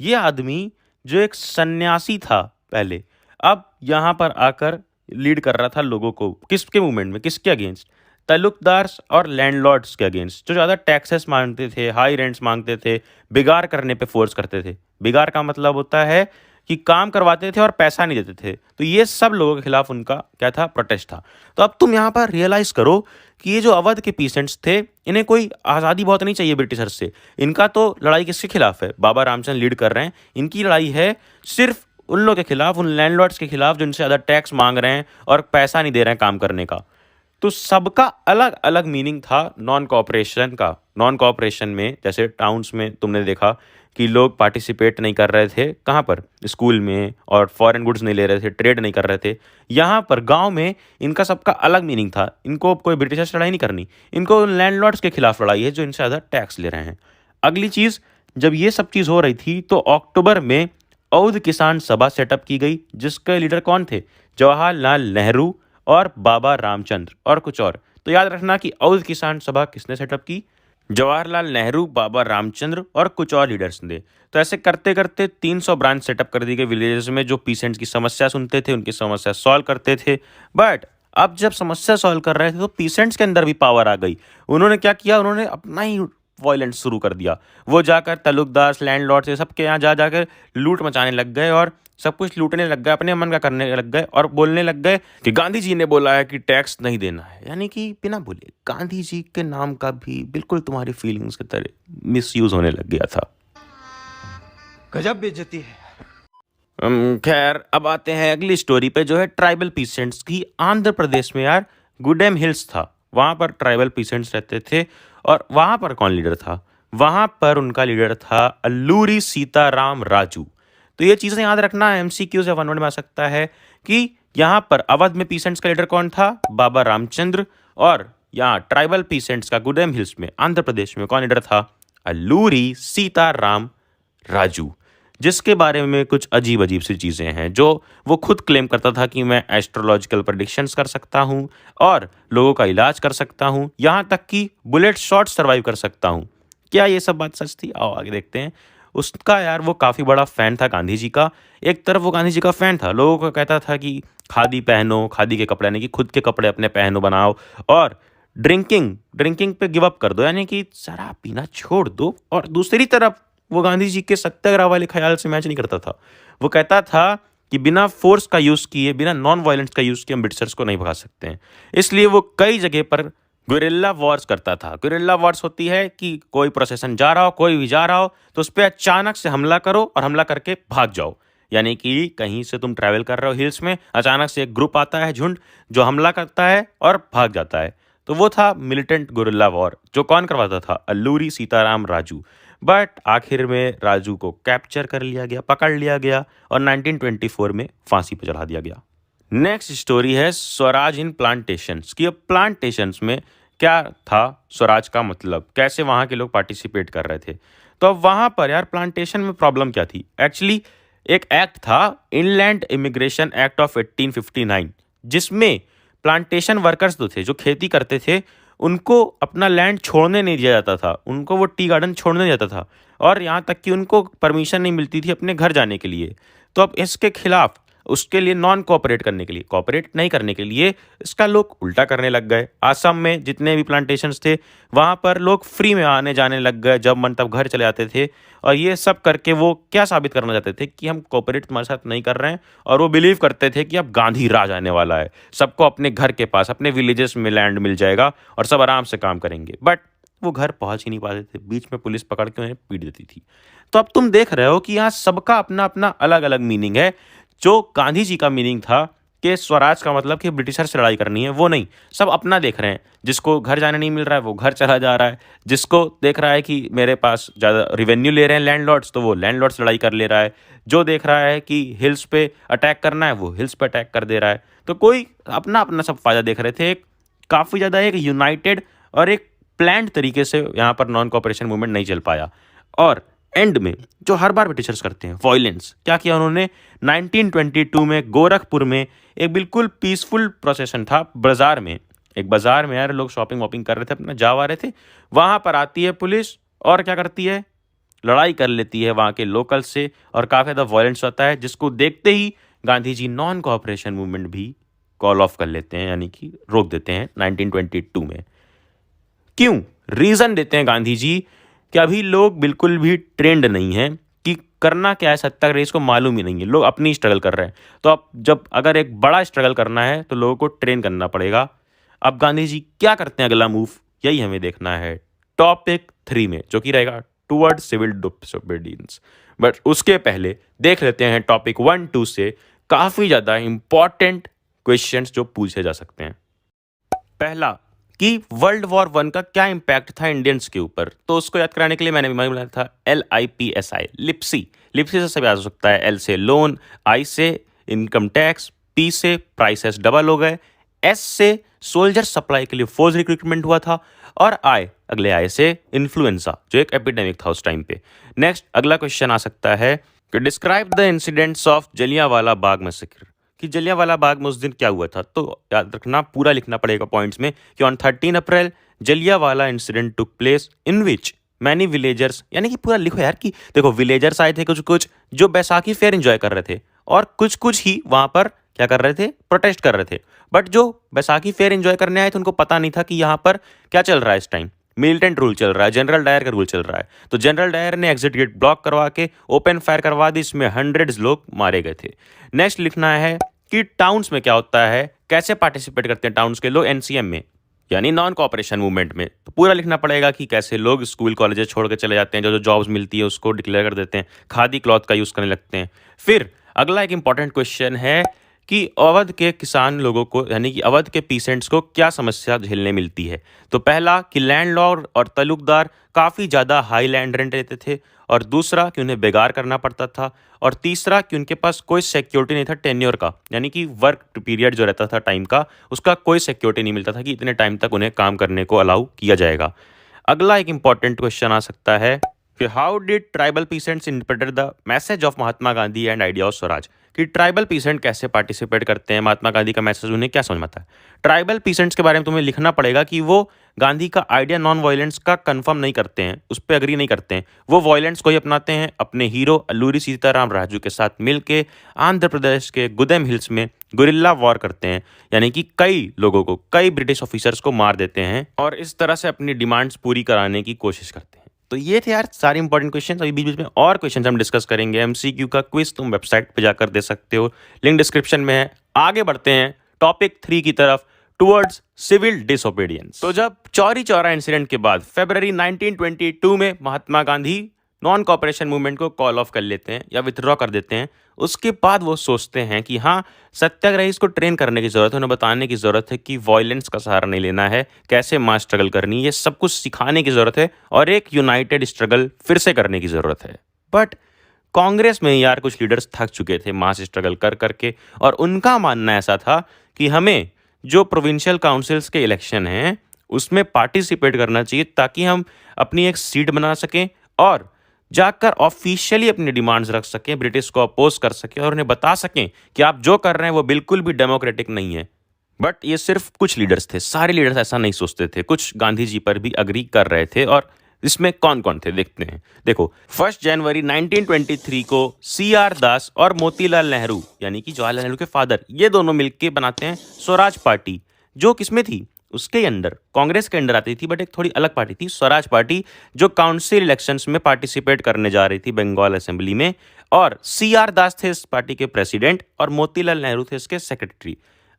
ये आदमी जो एक सन्यासी था पहले, अब यहाँ पर आकर लीड कर रहा था लोगों को। किसके मूवमेंट में? किसके अगेंस्ट? ताल्लुकदार्स और लैंडलॉर्ड्स के अगेंस्ट, जो ज़्यादा टैक्सेस मांगते थे, हाई रेंट्स मांगते थे, बिगाड़ करने पे फोर्स करते थे। बिगाड़ का मतलब होता है कि काम करवाते थे और पैसा नहीं देते थे। तो ये सब लोगों के खिलाफ उनका क्या था? प्रोटेस्ट था। तो अब तुम यहाँ पर रियलाइज़ करो कि ये जो अवध के पीसेंट्स थे, इन्हें कोई आज़ादी बहुत नहीं चाहिए ब्रिटिशर्स से। इनका तो लड़ाई किसके खिलाफ है? बाबा रामचंद्र लीड कर रहे हैं। इनकी लड़ाई है सिर्फ उन लोगों के खिलाफ, उन लैंडलॉर्ड्स के खिलाफ जो इनसे ज़्यादा टैक्स मांग रहे हैं और पैसा नहीं दे रहे हैं काम करने का। तो सबका अलग अलग मीनिंग था नॉन कॉपरेशन का। नॉन कॉपरेशन में जैसे टाउन्स में तुमने देखा कि लोग पार्टिसिपेट नहीं कर रहे थे, कहाँ पर? स्कूल में, और फॉरेन गुड्स नहीं ले रहे थे, ट्रेड नहीं कर रहे थे। यहाँ पर गांव में इनका सबका अलग मीनिंग था। इनको कोई ब्रिटिशर से लड़ाई नहीं करनी, इनको लैंडलॉर्ड्स के खिलाफ लड़ाई है जो इनसे ज़्यादा टैक्स ले रहे हैं। अगली चीज़, जब ये सब चीज़ हो रही थी तो अक्टूबर में औध किसान सभा सेटअप की गई, जिसके लीडर कौन थे? जवाहरलाल नेहरू और बाबा रामचंद्र और कुछ और। तो याद रखना कि औध किसान सभा किसने सेटअप की? जवाहरलाल नेहरू, बाबा रामचंद्र और कुछ और लीडर्स ने। तो ऐसे करते करते 300 ब्रांच सेटअप कर दी गई विलेजेस में, जो पीसेंट्स की समस्या सुनते थे, उनकी समस्या सॉल्व करते थे। बट अब जब समस्या सॉल्व कर रहे थे तो पीसेंट्स के अंदर भी पावर आ गई। उन्होंने क्या किया? उन्होंने अपना ही वायलेंस शुरू कर दिया। वो जाकर ताल्लुकदार, लैंडलॉर्ड से सबके यहाँ जा जाकर लूट मचाने लग गए और सब कुछ लूटने लग गए, अपने मन का करने लग गए और बोलने लग गए कि गांधी जी ने बोला है कि टैक्स नहीं देना है। यानी कि बिना बोले गांधी जी के नाम का भी बिल्कुल तुम्हारी फीलिंग्स की तरह मिसयूज होने लग गया था। गजब बेइज्जती है। खैर, अब आते हैं अगली स्टोरी पे, जो है ट्राइबल पीसेंट्स की। आंध्र प्रदेश में यार गुडेम हिल्स था, वहाँ पर ट्राइबल पीसेंट्स रहते थे। और वहाँ पर कौन लीडर था? वहाँ पर उनका लीडर था अल्लूरी सीताराम राजू। तो ये चीज़ें याद रखना, एमसीक्यू से 1 वर्ड में आ सकता है कि यहाँ पर अवध में पीसेंट्स का लीडर कौन था? बाबा रामचंद्र। और यहाँ ट्राइबल पीसेंट्स का गुडेम हिल्स में, आंध्र प्रदेश में, कौन लीडर था? अल्लूरी सीताराम राजू, जिसके बारे में कुछ अजीब अजीब सी चीज़ें हैं। जो वो खुद क्लेम करता था कि मैं एस्ट्रोलॉजिकल प्रेडिक्शंस कर सकता हूँ और लोगों का इलाज कर सकता हूँ, यहाँ तक कि बुलेट शॉट सर्वाइव कर सकता हूँ। क्या ये सब बात सच थी? आओ आगे देखते हैं। उसका यार वो काफ़ी बड़ा फ़ैन था गांधी जी का। एक तरफ वो गांधी जी का फ़ैन था, लोगों को कहता था कि खादी पहनो, खादी के कपड़े, यानी कि खुद के कपड़े अपने पहनो, बनाओ, और ड्रिंकिंग पे गिव अप कर दो, यानी कि शराब पीना छोड़ दो। और दूसरी तरफ वो गांधी जी के सत्याग्रह वाले ख्याल से मैच नहीं करता था। वो कहता था कि बिना फोर्स का यूज़ किए, बिना नॉन वायलेंस का यूज़ किए हम ब्रिटिशर्स को नहीं भगा सकते हैं। इसलिए वो कई जगह पर गुरिल्ला वॉर्स करता था। गुरिल्ला वॉर्स होती है कि कोई प्रोसेशन जा रहा हो, कोई भी जा रहा हो, तो उस पर अचानक से हमला करो और हमला करके भाग जाओ। यानी कि कहीं से तुम ट्रैवल कर रहे हो हिल्स में, अचानक से एक ग्रुप आता है, झुंड, जो हमला करता है और भाग जाता है। तो वो था मिलिटेंट गुरिल्ला वॉर, जो कौन करवाता था? अल्लूरी सीताराम राजू। बट आखिर में राजू को कैप्चर कर लिया गया, पकड़ लिया गया और 1924 में फांसी पर चढ़ा दिया गया। नेक्स्ट स्टोरी है स्वराज इन प्लांटेशंस की। अब प्लांटेशंस में क्या था स्वराज का मतलब, कैसे वहाँ के लोग पार्टिसिपेट कर रहे थे। तो अब वहाँ पर यार प्लांटेशन में प्रॉब्लम क्या थी एक्चुअली। एक एक्ट था इनलैंड इमिग्रेशन एक्ट ऑफ 1859, जिसमें प्लांटेशन वर्कर्स जो थे, जो खेती करते थे, उनको अपना लैंड छोड़ने नहीं दिया जाता था, उनको वो टी गार्डन छोड़ने नहीं जाता था, और यहाँ तक कि उनको परमिशन नहीं मिलती थी अपने घर जाने के लिए। तो अब इसके खिलाफ, उसके लिए नॉन कोऑपरेट करने के लिए, कोऑपरेट नहीं करने के लिए, इसका लोग उल्टा करने लग गए। आसाम में जितने भी प्लांटेशंस थे, वहाँ पर लोग फ्री में आने जाने लग गए, जब मन तब घर चले जाते थे। और ये सब करके वो क्या साबित करना चाहते थे कि हम कोऑपरेट तुम्हारे साथ नहीं कर रहे हैं, और वो बिलीव करते थे कि अब गांधी राज आने वाला है, सबको अपने घर के पास, अपने विलेजेस में लैंड मिल जाएगा और सब आराम से काम करेंगे। बट वो घर पहुंच ही नहीं पाते थे, बीच में पुलिस पकड़ के उन्हें पीट देती थी। तो अब तुम देख रहे हो कि यहाँ सबका अपना अपना अलग अलग मीनिंग है। जो गांधी जी का मीनिंग था कि स्वराज का मतलब कि ब्रिटिशर से लड़ाई करनी है, वो नहीं, सब अपना देख रहे हैं। जिसको घर जाने नहीं मिल रहा है वो घर चला जा रहा है, जिसको देख रहा है कि मेरे पास ज़्यादा रिवेन्यू ले रहे हैं लैंडलॉर्ड्स, तो वो लैंडलॉर्ड्स लड़ाई कर ले रहा है। जो देख रहा है कि हिल्स पे अटैक करना है, वो हिल्स पे अटैक कर दे रहा है। तो कोई अपना अपना सब फायदा देख रहे थे। काफ़ी ज़्यादा एक यूनाइटेड और एक प्लान्ड तरीके से यहाँ पर नॉन कॉपरेशन मूवमेंट नहीं चल पाया। और एंड में जो हर बार ब्रिटिशर्स करते हैं, वॉयलेंस, क्या किया उन्होंने 1922 में गोरखपुर में एक बिल्कुल पीसफुल प्रोसेशन था। बाजार में, एक बाजार में यार लोग शॉपिंग वॉपिंग कर रहे थे, अपना जा रहे थे, वहाँ पर आती है पुलिस और क्या करती है, लड़ाई कर लेती है वहाँ के लोकल से, और काफ़ी ज़्यादा वॉयलेंस होता है, जिसको देखते ही Gandhi ji non cooperation movement भी कॉल ऑफ कर लेते हैं, यानी कि रोक देते हैं 1922 में। क्यों? रीज़न देते हैं गांधी जी कि अभी लोग बिल्कुल भी ट्रेंड नहीं हैं कि करना क्या है, सत्याग्रह इसको मालूम ही नहीं है, लोग अपनी स्ट्रगल कर रहे हैं। तो अब जब अगर एक बड़ा स्ट्रगल करना है तो लोगों को ट्रेन करना पड़ेगा। अब गांधी जी क्या करते हैं, अगला मूव, यही हमें देखना है टॉपिक 3 में, जो कि रहेगा टुवर्ड सिविल डिसोबीडियंस। बट उसके पहले देख लेते हैं टॉपिक 1-2 से काफ़ी ज़्यादा इंपॉर्टेंट क्वेश्चंस जो पूछे जा सकते हैं। पहला कि वर्ल्ड वॉर 1 का क्या इम्पैक्ट था इंडियंस के ऊपर, तो उसको याद कराने के लिए मैंने बीमारी बनाया था LIPSI, लिप्सी। लिप्सी से सब याद हो सकता है, L से लोन, I से इनकम टैक्स, P से प्राइसेस डबल हो गए, S से सोल्जर सप्लाई के लिए फोर्स रिक्रूटमेंट हुआ था, और I, अगले I से इन्फ्लुएंजा, जो एक एपिडेमिक था उस टाइम पे। नेक्स्ट अगला क्वेश्चन आ सकता है कि describe the incidents of Jallianwala Bagh massacre, कि जलियांवाला बाग में उस दिन क्या हुआ था। तो याद रखना, पूरा लिखना पड़ेगा पॉइंट्स में कि on 13 April Jallianwala incident took place in which many villagers, यानी कि पूरा लिखो यार कि देखो विलेजर्स आए थे कुछ कुछ जो बैसाखी फेयर एंजॉय कर रहे थे, और कुछ कुछ ही वहां पर क्या कर रहे थे, प्रोटेस्ट कर रहे थे। बट जो बैसाखी फेयर एंजॉय करने आए थे उनको पता नहीं था कि यहाँ पर क्या चल रहा है, इस टाइम मिलिटेंट रूल चल रहा है, जनरल डायर का रूल चल रहा है। तो जनरल डायर ने एग्जिट गेट ब्लॉक करवा के ओपन फायर करवा दी, इसमें हंड्रेड्स लोग मारे गए थे। नेक्स्ट लिखना है कि टाउन्स में क्या होता है, कैसे पार्टिसिपेट करते हैं टाउन्स के लोग NCM में, यानी नॉन कोऑपरेशन मूवमेंट में। तो पूरा लिखना पड़ेगा कि कैसे लोग स्कूल कॉलेजेस छोड़ के चले जाते हैं, जो जो जॉब्स मिलती है उसको डिक्लेयर कर देते हैं, खादी क्लॉथ का यूज़ करने लगते हैं। फिर अगला एक इंपॉर्टेंट क्वेश्चन है कि अवध के किसान लोगों को, यानी कि अवध के पीसेंट्स को क्या समस्या झेलने मिलती है। तो पहला कि लैंडलॉर्ड और तलुकदार काफ़ी ज़्यादा हाई लैंड रेंट लेते थे, और दूसरा कि उन्हें बेगार करना पड़ता था, और तीसरा कि उनके पास कोई सिक्योरिटी नहीं था टेन्योर का, यानी कि वर्क पीरियड जो रहता था टाइम का, उसका कोई सिक्योरिटी नहीं मिलता था कि इतने टाइम तक उन्हें काम करने को अलाउ किया जाएगा। अगला एक इंपॉर्टेंट क्वेश्चन आ सकता है कि how did tribal peasants interpret the message of Mahatma Gandhi and idea of Swaraj, कि ट्राइबल पीसेंट कैसे पार्टिसिपेट करते हैं, महात्मा गांधी का मैसेज उन्हें क्या समझ में आता है। ट्राइबल पीसेंट्स के बारे में तुम्हें लिखना पड़ेगा कि वो गांधी का आइडिया नॉन वायलेंस का कंफर्म नहीं करते हैं, उस पर एग्री नहीं करते हैं, वो वायलेंस को ही अपनाते हैं। अपने हीरो अल्लूरी सीताराम राजू के साथ मिलके आंध्र प्रदेश के गुदेम हिल्स में गुरिल्ला वॉर करते हैं, यानी कि कई लोगों को, कई ब्रिटिश ऑफिसर्स को मार देते हैं, और इस तरह से अपनी डिमांड्स पूरी कराने की कोशिश करते हैं। तो ये थे यार सारे इंपॉर्टेंट क्वेश्चन। अभी बीच बीच में और क्वेश्चन हम डिस्कस करेंगे। MCQ का क्विज तुम वेबसाइट पे जाकर दे सकते हो, लिंक डिस्क्रिप्शन में है। आगे बढ़ते हैं टॉपिक 3 की तरफ, टुवर्ड्स सिविल डिसोबीडियंस। तो जब चौरी चौरा इंसिडेंट के बाद फरवरी 1922 में Mahatma Gandhi non cooperation movement को कॉल ऑफ कर लेते हैं या विथड्रॉ कर देते हैं, उसके बाद वो सोचते हैं कि हाँ, सत्याग्रही को ट्रेन करने की ज़रूरत है, उन्हें बताने की ज़रूरत है कि वॉयलेंस का सहारा नहीं लेना है, कैसे मास स्ट्रगल करनी है, ये सब कुछ सिखाने की ज़रूरत है, और एक यूनाइटेड स्ट्रगल फिर से करने की ज़रूरत है। बट कांग्रेस में यार कुछ लीडर्स थक चुके थे मास स्ट्रगल कर करके, और उनका मानना ऐसा था कि हमें जो प्रोविंशियल काउंसिल्स के इलेक्शन हैं उसमें पार्टिसिपेट करना चाहिए ताकि हम अपनी एक सीट बना सकें और जाकर ऑफिशियली अपनी डिमांड्स रख सकें, ब्रिटिश को अपोज कर सकें और उन्हें बता सकें कि आप जो कर रहे हैं वो बिल्कुल भी डेमोक्रेटिक नहीं है। बट ये सिर्फ कुछ लीडर्स थे, सारे लीडर्स ऐसा नहीं सोचते थे। कुछ गांधी जी पर भी अग्री कर रहे थे और इसमें कौन कौन थे देखते हैं। देखो, 1 जनवरी 1923 को CR दास और मोतीलाल नेहरू यानी कि जवाहरलाल नेहरू के फादर, ये दोनों मिलकर बनाते हैं स्वराज पार्टी, जो किसमें थी, उसके अंडर, कांग्रेस के अंडर आती थी, बट एक थोड़ी अलग पार्टी थी, स्वराज पार्टी, जो काउंसिल इलेक्शंस में पार्टिसिपेट करने जा रही थी बंगाल असेंबली में। और CR दास थे इस पार्टी के प्रेसिडेंट और मोतीलाल नेहरू थे इसके सेक्रेटरी।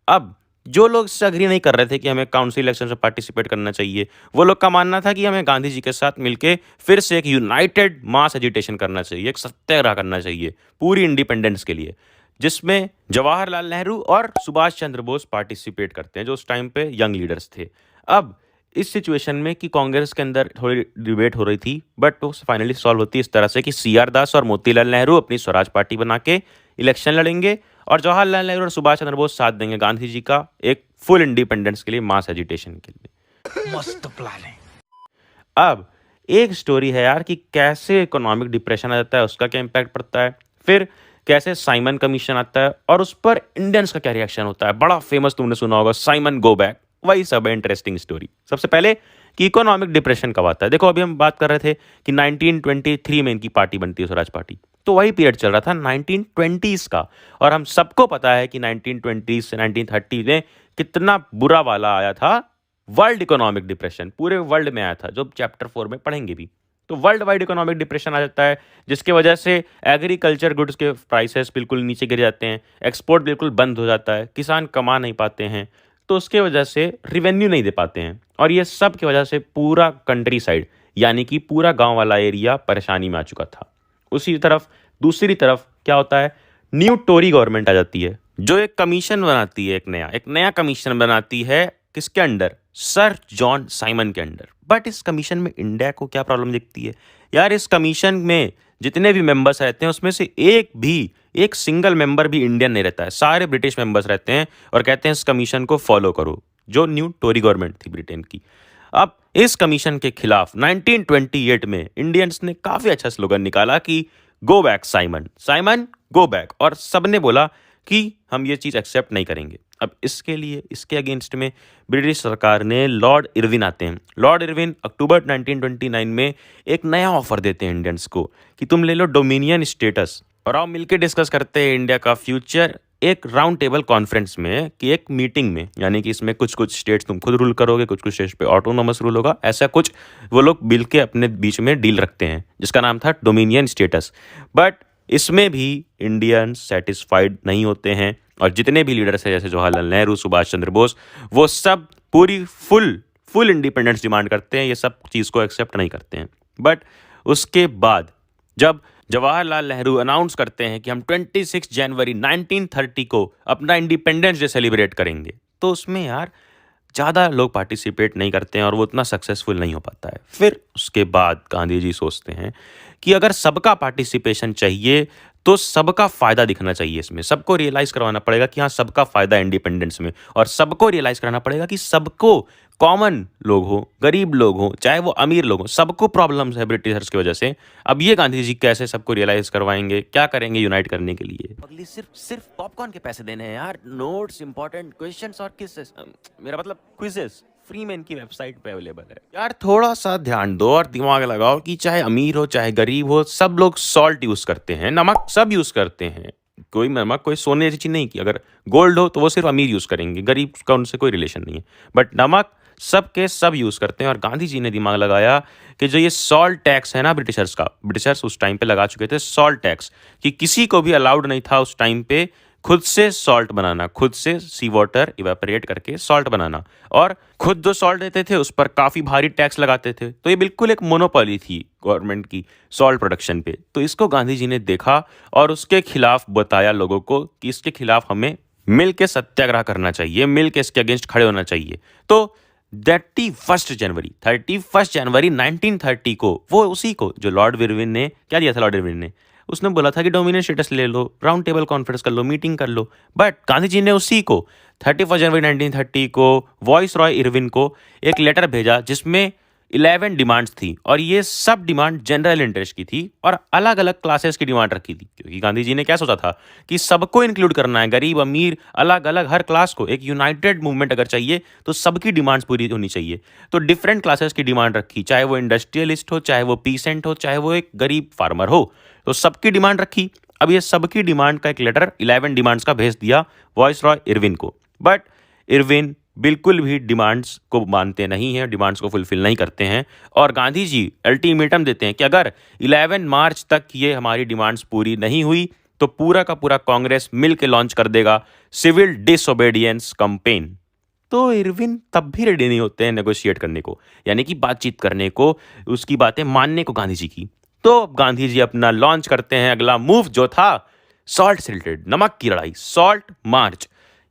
अब जो लोग इससे अग्री नहीं कर रहे थे कि हमें काउंसिल इलेक्शन में पार्टिसिपेट करना चाहिए, वो लोग का मानना था कि हमें गांधी जी के साथ मिलके फिर से एक यूनाइटेड मास एजिटेशन करना चाहिए, एक सत्याग्रह करना चाहिए पूरी इंडिपेंडेंस के लिए, जिसमें जवाहरलाल नेहरू और सुभाष चंद्र बोस पार्टिसिपेट करते हैं, जो उस टाइम पे यंग लीडर्स थे। अब इस सिचुएशन में कि कांग्रेस के अंदर थोड़ी डिबेट हो रही थी, बट वो फाइनली सॉल्व होती है इस तरह से कि CR दास और मोतीलाल नेहरू अपनी स्वराज पार्टी बना के इलेक्शन लड़ेंगे और जवाहरलाल नेहरू और सुभाष चंद्र बोस साथ देंगे गांधी जी का एक फुल इंडिपेंडेंस के लिए, मास एजिटेशन के लिए। मस्त प्लान है। अब एक स्टोरी है यार कि कैसे इकोनॉमिक डिप्रेशन आ जाता है, उसका क्या इम्पैक्ट पड़ता है, फिर कैसे साइमन कमीशन आता है और उस पर इंडियंस का क्या रिएक्शन होता है। बड़ा फेमस तुमने सुना होगा साइमन गो बैक, वही सब है इंटरेस्टिंग स्टोरी। सबसे पहले कि इकोनॉमिक डिप्रेशन कब आता है। देखो, अभी हम बात कर रहे थे कि 1923 में इनकी पार्टी बनती है स्वराज पार्टी, तो वही पीरियड चल रहा था 1920s का, और हम सबको पता है कि 1920 से 1930 में कितना बुरा वाला आया था वर्ल्ड इकोनॉमिक डिप्रेशन, पूरे वर्ल्ड में आया था, जो चैप्टर 4 में पढ़ेंगे भी। तो वर्ल्ड वाइड इकोनॉमिक डिप्रेशन आ जाता है, जिसके वजह से एग्रीकल्चर गुड्स के प्राइसेस बिल्कुल नीचे गिर जाते हैं, एक्सपोर्ट बिल्कुल बंद हो जाता है, किसान कमा नहीं पाते हैं, तो उसके वजह से रिवेन्यू नहीं दे पाते हैं, और ये सब की वजह से पूरा कंट्री साइड यानी कि पूरा गांव वाला एरिया परेशानी में आ चुका था। उसी तरफ दूसरी तरफ क्या होता है, न्यू टोरी गवर्नमेंट आ जाती है, जो एक कमीशन बनाती है, एक नया कमीशन बनाती है, किसके अंडर, सर जॉन साइमन के अंडर। बट इस कमीशन में इंडिया को क्या प्रॉब्लम दिखती है यार, इस कमीशन में जितने भी मेंबर्स रहते हैं उसमें से एक सिंगल मेंबर भी इंडियन नहीं रहता है, सारे ब्रिटिश मेंबर्स रहते हैं और कहते हैं इस कमीशन को फॉलो करो, जो न्यू टोरी गवर्नमेंट थी ब्रिटेन की। अब इस कमीशन के खिलाफ 1928 में इंडियंस ने काफी अच्छा स्लोगन निकाला कि go back Simon, Simon go back, और सबने बोला कि हम ये चीज एक्सेप्ट नहीं करेंगे। अब इसके लिए, इसके अगेंस्ट में ब्रिटिश सरकार ने लॉर्ड इरविन आते हैं। लॉर्ड इरविन अक्टूबर 1929 में एक नया ऑफर देते हैं इंडियंस को कि तुम ले लो डोमिनियन स्टेटस और आओ मिलके डिस्कस करते हैं इंडिया का फ्यूचर, एक राउंड टेबल कॉन्फ्रेंस में, कि एक मीटिंग में, यानी कि इसमें कुछ कुछ स्टेट्स तुम खुद रूल करोगे, कुछ कुछ स्टेट्स पे ऑटोनोमस रूल होगा, ऐसा कुछ वो लोग मिल के अपने बीच में डील रखते हैं, जिसका नाम था डोमिनियन स्टेटस। बट इसमें भी इंडियंस सेटिस्फाइड नहीं होते हैं और जितने भी लीडर्स हैं जैसे जवाहरलाल नेहरू, सुभाष चंद्र बोस, वो सब पूरी फुल इंडिपेंडेंस डिमांड करते हैं, ये सब चीज़ को एक्सेप्ट नहीं करते हैं। बट उसके बाद जब जवाहरलाल नेहरू अनाउंस करते हैं कि हम 26 जनवरी 1930 को अपना इंडिपेंडेंस डे सेलिब्रेट करेंगे, तो उसमें यार ज़्यादा लोग पार्टिसिपेट नहीं करते हैं और वो उतना सक्सेसफुल नहीं हो पाता है। फिर उसके बाद गांधी जी सोचते हैं कि अगर सबका पार्टिसिपेशन चाहिए तो सबका फ़ायदा दिखना चाहिए इसमें, सबको रियलाइज़ करवाना पड़ेगा कि हाँ सबका फ़ायदा इंडिपेंडेंस में, और सबको रियलाइज़ कराना पड़ेगा कि सबको, कॉमन लोग हो, गरीब लोग हो, चाहे वो अमीर लोग हो, सबको प्रॉब्लम्स है ब्रिटिशर्स की वजह से। अब ये गांधी जी कैसे सबको रियलाइज़ करवाएंगे, क्या करेंगे यूनाइट करने के लिए? अगली सिर्फ पॉपकॉर्न के पैसे देने हैं यार, नोट्स, इंपॉर्टेंट क्वेश्चंस और क्विज़ेस, मेरा मतलब क्विज़ेस फ्री में इनकी वेबसाइट पे अवेलेबल है यार। थोड़ा सा ध्यान दो और दिमाग लगाओ कि चाहे अमीर हो चाहे गरीब हो, सब लोग सॉल्ट यूज करते हैं, नमक सब यूज करते हैं, कोई नमक कोई सोने जैसी चीज नहीं की, अगर गोल्ड हो तो वो सिर्फ अमीर यूज करेंगे, गरीब का उनसे कोई रिलेशन नहीं है, बट नमक सब के सब यूज करते हैं। और गांधी जी ने दिमाग लगाया कि जो ये सॉल्ट टैक्स है ना ब्रिटिशर्स का, ब्रिटिशर्स उस टाइम पे लगा चुके थे सॉल्ट टैक्स, कि किसी को भी अलाउड नहीं था उस टाइम पे खुद से सॉल्ट बनाना, खुद से सी वाटर इवेपोरेट करके सॉल्ट बनाना, और खुद जो सॉल्ट देते थे उस पर काफ़ी भारी टैक्स लगाते थे। तो ये बिल्कुल एक मोनोपोली थी गवर्नमेंट की सॉल्ट प्रोडक्शन पे। तो इसको गांधी जी ने देखा और उसके खिलाफ बताया लोगों को कि इसके खिलाफ हमें मिल के सत्याग्रह करना चाहिए, मिल के इसके अगेंस्ट खड़े होना चाहिए। तो 31 जनवरी 1930 को वो उसी को जो लॉर्ड इरविन ने क्या दिया था, लॉर्ड इरविन ने उसने बोला था कि डोमिनियन स्टेटस ले लो, राउंड टेबल कॉन्फ्रेंस कर लो, मीटिंग कर लो। बट गांधी जी ने उसी को 31 जनवरी 1930 को वॉइस रॉय इरविन को एक लेटर भेजा जिसमें 11 डिमांड्स थी, और ये सब डिमांड जनरल इंटरेस्ट की थी और अलग अलग क्लासेस की डिमांड रखी थी, क्योंकि गांधी जी ने क्या सोचा था कि सबको इंक्लूड करना है, गरीब अमीर अलग अलग हर क्लास को एक यूनाइटेड मूवमेंट अगर चाहिए तो सबकी डिमांड्स पूरी होनी चाहिए। तो डिफरेंट क्लासेस की डिमांड रखी, चाहे वो इंडस्ट्रियलिस्ट हो, चाहे वो पीसेंट हो, चाहे वो एक गरीब फार्मर हो, तो सबकी डिमांड रखी। अब ये सबकी डिमांड का एक लेटर 11 डिमांड्स का भेज दिया वॉइस रॉय इरविन को। बट इरविन बिल्कुल भी डिमांड्स को मानते नहीं हैं, डिमांड्स को फुलफिल नहीं करते हैं, और गांधी जी अल्टीमेटम देते हैं कि अगर 11 मार्च तक ये हमारी डिमांड्स पूरी नहीं हुई तो पूरा का पूरा कांग्रेस मिल के लॉन्च कर देगा सिविल डिसोबीडियंस कैंपेन। तो इरविन तब भी रेडी नहीं होते हैं नेगोशिएट करने को, यानी कि बातचीत करने को, उसकी बातें मानने को गांधी जी की। तो गांधी जी अपना लॉन्च करते हैं अगला मूव जो था सॉल्ट से रिलेटेड, नमक की लड़ाई, सॉल्ट मार्च।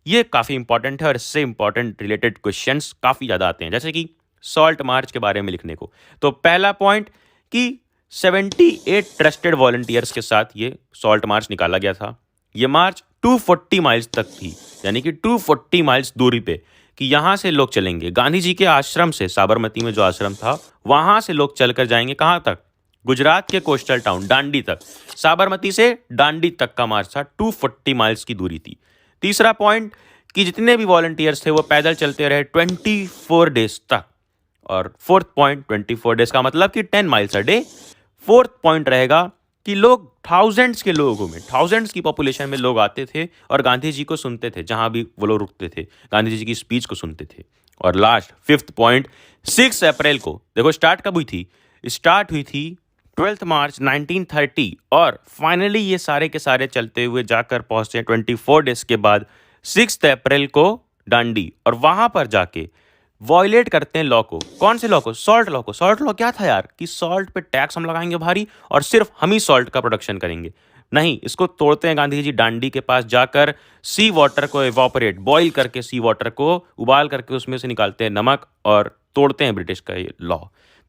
ये काफ़ी इंपॉर्टेंट है और इससे इंपॉर्टेंट रिलेटेड क्वेश्चंस काफ़ी ज़्यादा आते हैं, जैसे कि सॉल्ट मार्च के बारे में लिखने को। तो पहला पॉइंट कि 78 ट्रस्टेड वॉलंटियर्स के साथ ये सॉल्ट मार्च निकाला गया था। ये मार्च 240 माइल्स तक थी, यानी कि 240 माइल्स दूरी पे, कि यहाँ से लोग चलेंगे गांधी जी के आश्रम से, साबरमती में जो आश्रम था वहाँ से लोग चलकर जाएंगे कहाँ तक, गुजरात के कोस्टल टाउन दांडी तक। साबरमती से दांडी तक का मार्च था, 240 माइल्स की दूरी थी। तीसरा पॉइंट कि जितने भी वॉलंटियर्स थे वो पैदल चलते रहे 24 डेज तक। और फोर्थ पॉइंट, 24 डेज का मतलब कि 10 miles a day. Fourth point रहेगा कि लोग थाउजेंड्स के लोगों में, थाउजेंड्स की पॉपुलेशन में लोग आते थे और गांधी जी को सुनते थे, जहां भी वो लोग रुकते थे गांधी जी की स्पीच को सुनते थे। और लास्ट फिफ्थ पॉइंट, 6 अप्रैल को, देखो स्टार्ट कब हुई थी, स्टार्ट हुई थी 12 मार्च 1930 और फाइनली ये सारे के सारे चलते हुए जाकर पहुंचते हैं 24 डेज के बाद 6 अप्रैल को दांडी, और वहां पर जाके वॉयलेट करते हैं लॉ को। कौन से लॉ को? सॉल्ट लॉ को। सॉल्ट लॉ क्या था यार, कि सॉल्ट पे टैक्स हम लगाएंगे भारी और सिर्फ हम ही सॉल्ट का प्रोडक्शन करेंगे। नहीं, इसको तोड़ते हैं गांधी जी दांडी के पास जाकर, सी वाटर को एवोपरेट, बॉईल करके सी वाटर को उबाल करके उसमें से निकालते हैं नमक और तोड़ते हैं ब्रिटिश का ये लॉ।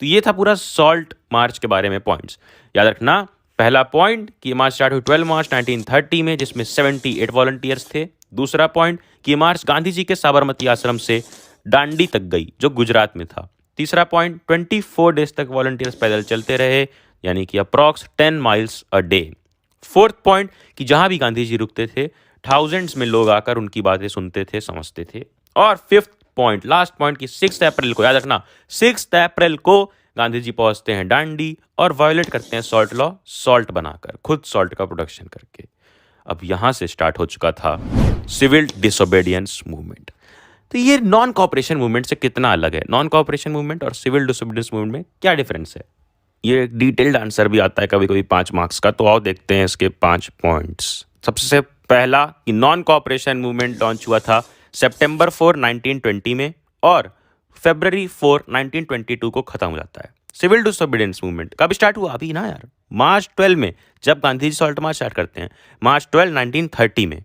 तो ये था पूरा सॉल्ट मार्च के बारे में पॉइंट्स। याद रखना, पहला पॉइंट कि मार्च स्टार्ट हुई 12 मार्च 1930 में, जिसमें 78 वॉलंटियर्स थे। दूसरा पॉइंट कि मार्च गांधी जी के साबरमती आश्रम से दांडी तक गई जो गुजरात में था। तीसरा पॉइंट, 24 डेज तक वॉलंटियर्स पैदल चलते रहे, यानी कि approx 10 miles a day. Fourth point कि जहां भी गांधी जी रुकते थे थाउजेंड्स में लोग आकर उनकी बातें सुनते थे, समझते थे। और फिफ्थ पॉइंट, लास्ट पॉइंट की 6 अप्रैल को, याद रखना 6 अप्रैल को गांधी जी पहुंचते हैं दांडी और वायोलेट करते हैं सॉल्ट लॉ, सॉल्ट बनाकर, खुद सॉल्ट का प्रोडक्शन करके। अब यहां से स्टार्ट हो चुका था सिविल डिसोबीडियंस मूवमेंट। तो ये नॉन कॉपरेशन मूवमेंट से कितना अलग है? नॉन कॉपरेशन मूवमेंट और सिविल डिसोबीडियंस मूवमेंट में क्या डिफरेंस है? ये एक डिटेल्ड आंसर भी आता है कभी कभी 5 मार्क्स का, तो आओ देखते हैं इसके 5 पॉइंट्स। सबसे पहला कि नॉन कॉपरेशन मूवमेंट लॉन्च हुआ था सितंबर 4 1920 में और फरवरी 4 1922 को खत्म हो जाता है। सिविल डिसोबीडियंस मूवमेंट कब स्टार्ट हुआ? अभी ना यार, मार्च 12 में, जब Gandhi ji salt march start करते हैं, मार्च 12 1930 में।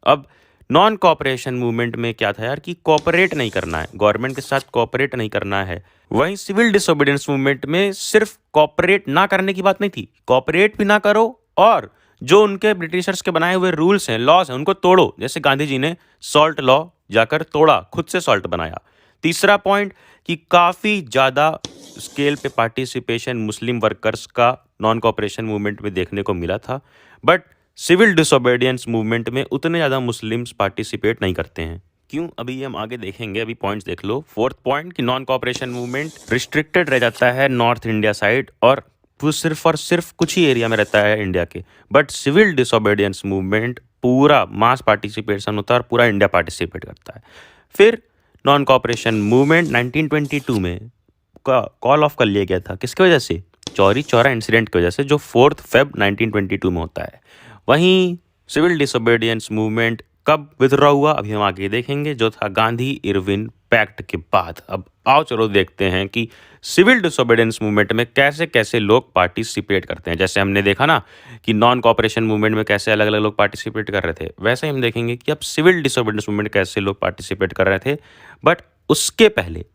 अब नॉन कॉपरेशन मूवमेंट में क्या था यार, कि कॉपरेट नहीं करना है, गवर्नमेंट के साथ कॉपरेट नहीं करना है। वहीं सिविल डिसोबीडियंस मूवमेंट में सिर्फ कॉपरेट ना करने की बात नहीं थी, कॉपरेट भी ना करो और जो उनके ब्रिटिशर्स के बनाए हुए रूल्स हैं, लॉज हैं, उनको तोड़ो। जैसे गांधी जी ने सॉल्ट लॉ जाकर तोड़ा, खुद से सॉल्ट बनाया। तीसरा पॉइंट कि काफ़ी ज़्यादा स्केल पे पार्टिसिपेशन मुस्लिम वर्कर्स का नॉन कॉपरेशन मूवमेंट में देखने को मिला था, बट सिविल डिसोबीडियंस मूवमेंट में उतने ज़्यादा मुस्लिम्स पार्टिसिपेट नहीं करते हैं। क्यों? अभी ये हम आगे देखेंगे, अभी पॉइंट्स देख लो। फोर्थ पॉइंट कि नॉन कॉपरेशन मूवमेंट रिस्ट्रिक्टेड रह जाता है नॉर्थ इंडिया साइड और वो सिर्फ और सिर्फ कुछ ही एरिया में रहता है इंडिया के, बट सिविल डिसोबीडियंस मूवमेंट पूरा मास पार्टिसिपेशन होता है और पूरा इंडिया पार्टिसिपेट करता है। फिर नॉन कॉपरेशन मूवमेंट 1922 में कॉल ऑफ कर लिया गया था, किसकी वजह से? चौरी चौरा इंसिडेंट की वजह से, जो 4 फरवरी 1922 में होता है। वहीं सिविल डिसोबीडियंस मूवमेंट कब विथड्रॉ हुआ, अभी हम आगे देखेंगे, जो था गांधी इरविन पैक्ट के बाद। अब आओ चलो देखते हैं कि सिविल डिसोबीडियंस मूवमेंट में कैसे कैसे लोग पार्टिसिपेट करते हैं। जैसे हमने देखा ना कि नॉन कॉपरेशन मूवमेंट में कैसे अलग अलग लोग पार्टिसिपेट कर रहे थे, वैसे ही हम देखेंगे कि अब सिविल डिसोबीडियंस मूवमेंट कैसे लोग पार्टिसिपेट कर रहे थे। बट उसके पहले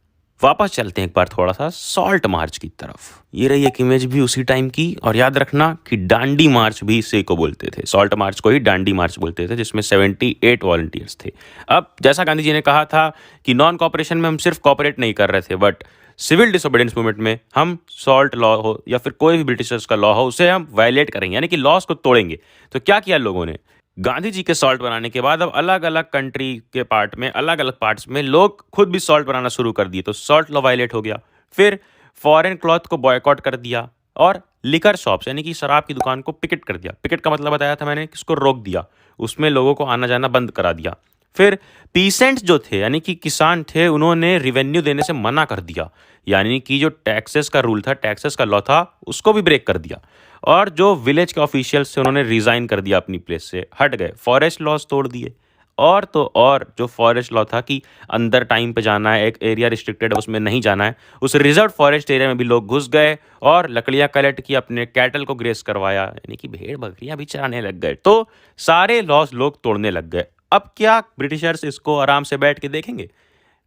वापस चलते हैं एक बार थोड़ा सा सॉल्ट मार्च की तरफ। ये रही एक इमेज भी उसी टाइम की, और याद रखना कि डांडी मार्च भी इसी को बोलते थे, सॉल्ट मार्च को ही डांडी मार्च बोलते थे, जिसमें 78 वॉलंटियर्स थे। अब जैसा गांधी जी ने कहा था कि नॉन कॉपरेशन में हम सिर्फ कॉपरेट नहीं कर रहे थे, बट सिविल डिसोबीडियंस मूवमेंट में हम सॉल्ट लॉ हो या फिर कोई भी ब्रिटिशर्स का लॉ हो उसे हम वायलेट करेंगे, यानी कि लॉस को तोड़ेंगे। तो क्या किया लोगों ने, गांधी जी के सॉल्ट बनाने के बाद अब अलग अलग कंट्री के पार्ट में, अलग अलग पार्ट्स में लोग खुद भी सॉल्ट बनाना शुरू कर दिए, तो सॉल्ट लॉ वायलेट हो गया। फिर फॉरेन क्लॉथ को बॉयकॉट कर दिया, और लिकर शॉप्स यानी कि शराब की दुकान को पिकेट कर दिया। पिकेट का मतलब बताया था मैंने, किसको रोक दिया, उसमें लोगों को आना जाना बंद करा दिया। फिर पीसेंट्स जो थे यानी कि किसान थे, उन्होंने रिवेन्यू देने से मना कर दिया, यानी कि जो टैक्सेस का रूल था, टैक्सेस का लॉ था, उसको भी ब्रेक कर दिया। और जो विलेज के ऑफिशियल्स थे उन्होंने रिजाइन कर दिया, अपनी प्लेस से हट गए, फॉरेस्ट लॉज तोड़ दिए। और तो और जो फॉरेस्ट लॉ था कि अंदर टाइम पे जाना है, एक एरिया रिस्ट्रिक्टेड है उसमें नहीं जाना है, उस रिजर्व फॉरेस्ट एरिया में भी लोग घुस गए और लकड़ियां कलेक्ट की, अपने कैटल को ग्रेस करवाया, यानी कि भेड़ बकरियां भी चराने लग गए। तो सारे लॉज लोग तोड़ने लग गए। अब क्या ब्रिटिशर्स इसको आराम से बैठ के देखेंगे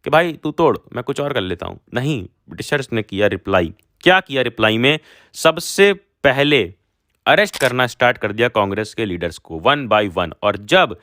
कि भाई तू तोड़, मैं कुछ और कर लेता हूँ? नहीं, ब्रिटिशर्स ने किया रिप्लाई। क्या किया रिप्लाई में? सबसे पहले अरेस्ट करना स्टार्ट कर दिया कांग्रेस के लीडर्स को, वन बाय वन। और जब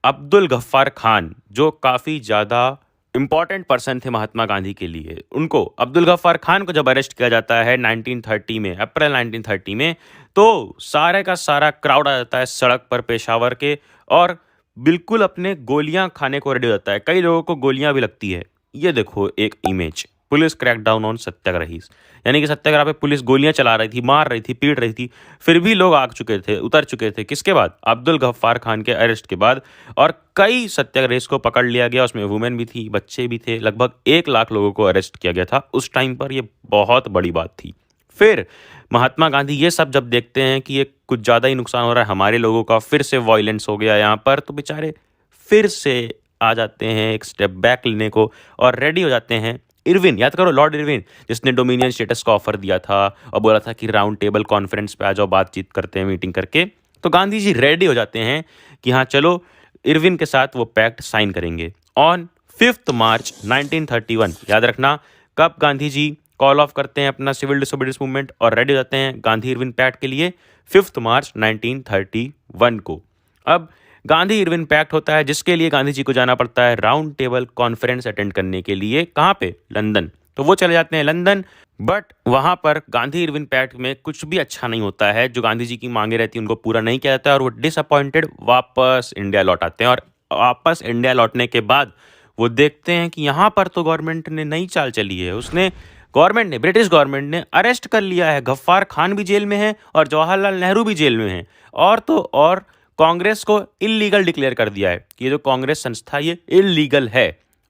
अब्दुल गफ्फार खान, जो काफ़ी ज़्यादा इंपॉर्टेंट पर्सन थे महात्मा गांधी के लिए, उनको, अब्दुल गफ्फार खान को जब अरेस्ट किया जाता है 1930 में, अप्रैल 1930 में, तो सारे का सारा क्राउड आ जाता है सड़क पर पेशावर के, और बिल्कुल अपने गोलियां खाने को रेडी हो जाता है। कई लोगों को गोलियां भी लगती है। ये देखो एक इमेज, पुलिस क्रैकडाउन ऑन सत्याग्रही, यानी कि सत्याग्रह पे पुलिस गोलियां चला रही थी, मार रही थी, पीट रही थी, फिर भी लोग आग चुके थे, उतर चुके थे। किसके बाद? अब्दुल गफ्फार खान के अरेस्ट के बाद। और कई सत्याग्रही को पकड़ लिया गया, उसमें वुमेन भी थी, बच्चे भी थे, लगभग 1 लाख लोगों को अरेस्ट किया गया था उस टाइम पर। ये बहुत बड़ी बात थी। फिर महात्मा गांधी ये सब जब देखते हैं कि ये कुछ ज़्यादा ही नुकसान हो रहा है हमारे लोगों का, फिर से वायलेंस हो गया यहाँ पर, तो बेचारे फिर से आ जाते हैं एक स्टेप बैक लेने को, और रेडी हो जाते हैं। इरविन, याद करो लॉर्ड इरविन, जिसने डोमिनियन स्टेटस का ऑफर दिया था और बोला था कि राउंड टेबल कॉन्फ्रेंस पे आ जाओ, बातचीत करते हैं मीटिंग करके। तो गांधी जी रेडी हो जाते हैं कि हाँ चलो, इरविन के साथ वो पैक्ट साइन करेंगे। ऑन 5 मार्च 1931, याद रखना कब गांधी जी कॉल ऑफ करते हैं अपना सिविल डिसोबीडियंस मूवमेंट और रेडी हो जाते हैं गांधी इरविन पैक्ट के लिए, 5 मार्च 1931 को। अब गांधी इरविन पैक्ट होता है, जिसके लिए गांधी जी को जाना पड़ता है राउंड टेबल कॉन्फ्रेंस अटेंड करने के लिए। कहाँ पे? लंदन। तो वो चले जाते हैं लंदन, बट वहाँ पर गांधी इरविन पैक्ट में कुछ भी अच्छा नहीं होता है। जो गांधी जी की मांगे रहती हैं उनको पूरा नहीं किया जाता है, और वो डिसअपॉइंटेड वापस इंडिया लौट आते हैं। और वापस इंडिया लौटने के बाद वो देखते हैं कि यहाँ पर तो गवर्नमेंट ने नई चाल चली है। गवर्नमेंट ने, ब्रिटिश गवर्नमेंट ने अरेस्ट कर लिया है, गफ्फार खान भी जेल में है और जवाहरलाल नेहरू भी जेल में है, और तो और कांग्रेस को इलीगल डिक्लेयर कर दिया है कि ये जो कांग्रेस संस्था ये इलीगल है।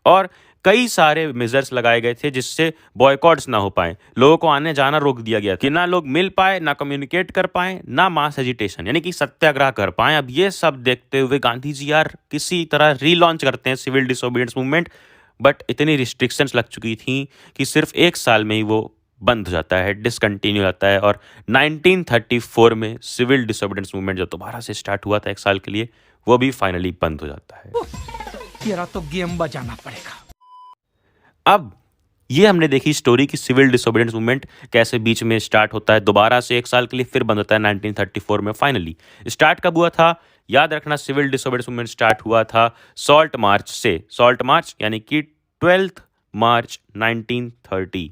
और कई सारे मेजर्स लगाए गए थे जिससे बॉयकॉट्स ना हो पाए, लोगों को आने जाना रोक दिया गया कि ना लोग मिल पाए, ना कम्युनिकेट कर पाए, ना मास एजिटेशन यानी कि सत्याग्रह कर पाए। अब ये सब देखते हुए गांधी जी यार किसी तरह रीलॉन्च करते हैं सिविल डिसोबीडियंस मूवमेंट, बट इतनी रिस्ट्रिक्शंस लग चुकी थी कि सिर्फ 1 साल में ही वो बंद हो जाता है, डिसकंटिन्यू हो जाता है। और 1934 में सिविल डिसोबीडियंस मूवमेंट जो दोबारा से स्टार्ट हुआ था 1 साल के लिए, वो भी फाइनली बंद हो जाता है। तेरा तो गेम बजाना पड़ेगा। अब ये हमने देखी स्टोरी की सिविल डिसोबीडियंस मूवमेंट कैसे बीच में स्टार्ट होता है दोबारा से 1 साल के लिए, फिर बंद होता है 1934 में फाइनली। स्टार्ट कब हुआ था? याद रखना, सिविल डिसोबीडियंस मूवमेंट स्टार्ट हुआ था सॉल्ट मार्च से। सॉल्ट मार्च यानी कि 12 मार्च 1930,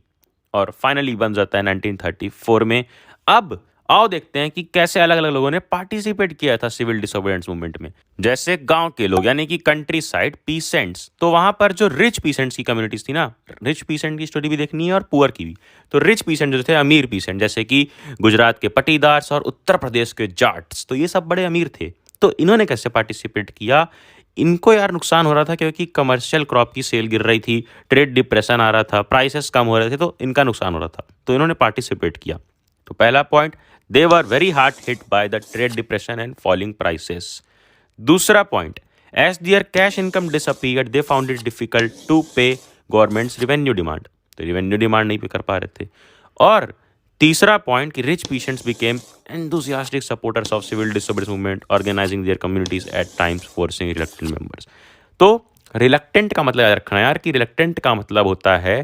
और फाइनली बन जाता है 1934 में। अब आओ देखते हैं कि कैसे अलग अलग लोगों ने पार्टिसिपेट किया था सिविल डिसोबीडियंस मूवमेंट में। जैसे गांव के लोग यानी कि कंट्री साइड पीसेंट्स, तो वहां पर जो रिच पीसेंट्स की कम्युनिटीज थी ना, रिच पीसेंट की स्टोरी भी देखनी है और पुअर की भी। तो रिच पीसेंट जो थे, अमीर पीसेंट, जैसे कि गुजरात के पटीदार्स और उत्तर प्रदेश के जाट्स, तो ये सब बड़े अमीर थे। तो इन्होंने कैसे पार्टिसिपेट किया? इनको यार नुकसान हो रहा था क्योंकि कमर्शियल क्रॉप की सेल गिर रही थी, ट्रेड डिप्रेशन आ रहा था, प्राइसेस कम हो रहे थे, तो इनका नुकसान हो रहा था, तो इन्होंने पार्टिसिपेट किया। तो पहला point, they were very hard hit by the trade depression and falling prices. दूसरा point, as their cash income disappeared they found it difficult to pay governments revenue demand, तो रिवेन्यू डिमांड नहीं पे कर पा रहे थे। और तीसरा पॉइंट कि rich peasants became enthusiastic supporters of civil disobedience movement, organizing their communities at times forcing reluctant members। तो रिलक्टेंट का मतलब याद रखना यार कि रिलक्टेंट का मतलब होता है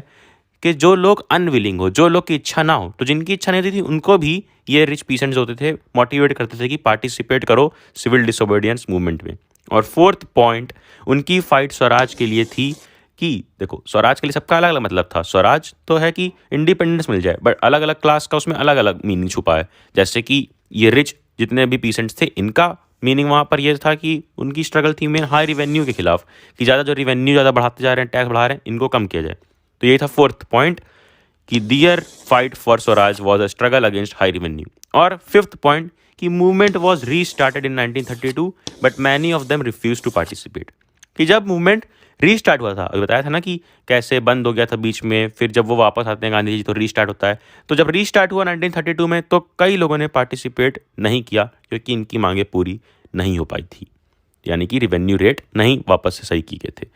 कि जो लोग अनविलिंग हो, जो लोग की इच्छा ना हो, तो जिनकी इच्छा नहीं होती थी उनको भी ये रिच पीसेंट्स होते थे मोटिवेट करते थे कि पार्टिसिपेट करो सिविल डिसोबीडियंस मूवमेंट में। और फोर्थ पॉइंट, उनकी फाइट स्वराज के लिए थी कि देखो स्वराज के लिए सबका अलग अलग मतलब था। स्वराज तो है कि इंडिपेंडेंस मिल जाए, बट अलग अलग क्लास का उसमें अलग अलग मीनिंग छुपा है। जैसे कि ये रिच जितने भी पीसेंट्स थे, इनका मीनिंग वहाँ पर ये था कि उनकी स्ट्रगल थी मेन हाई रिवेन्यू के खिलाफ, कि ज़्यादा जो रिवेन्यू ज़्यादा बढ़ाते जा रहे हैं, टैक्स बढ़ा रहे हैं, इनको कम किया जाए। तो यही था फोर्थ पॉइंट कि their fight for Swaraj was a struggle against high revenue. और फिफ्थ पॉइंट कि movement was restarted in 1932 but many of them refuse to participate. कि जब मूवमेंट रीस्टार्ट हुआ था, अभी बताया था ना कि कैसे बंद हो गया था बीच में, फिर जब वो वापस आते हैं गांधी जी तो रीस्टार्ट होता है। तो जब रीस्टार्ट हुआ 1932 में, तो कई लोगों ने पार्टिसिपेट नहीं किया क्योंकि इनकी मांगे पूरी नहीं हो पाई थी, यानी कि रिवेन्यू रेट नहीं वापस से सही किए गए थे।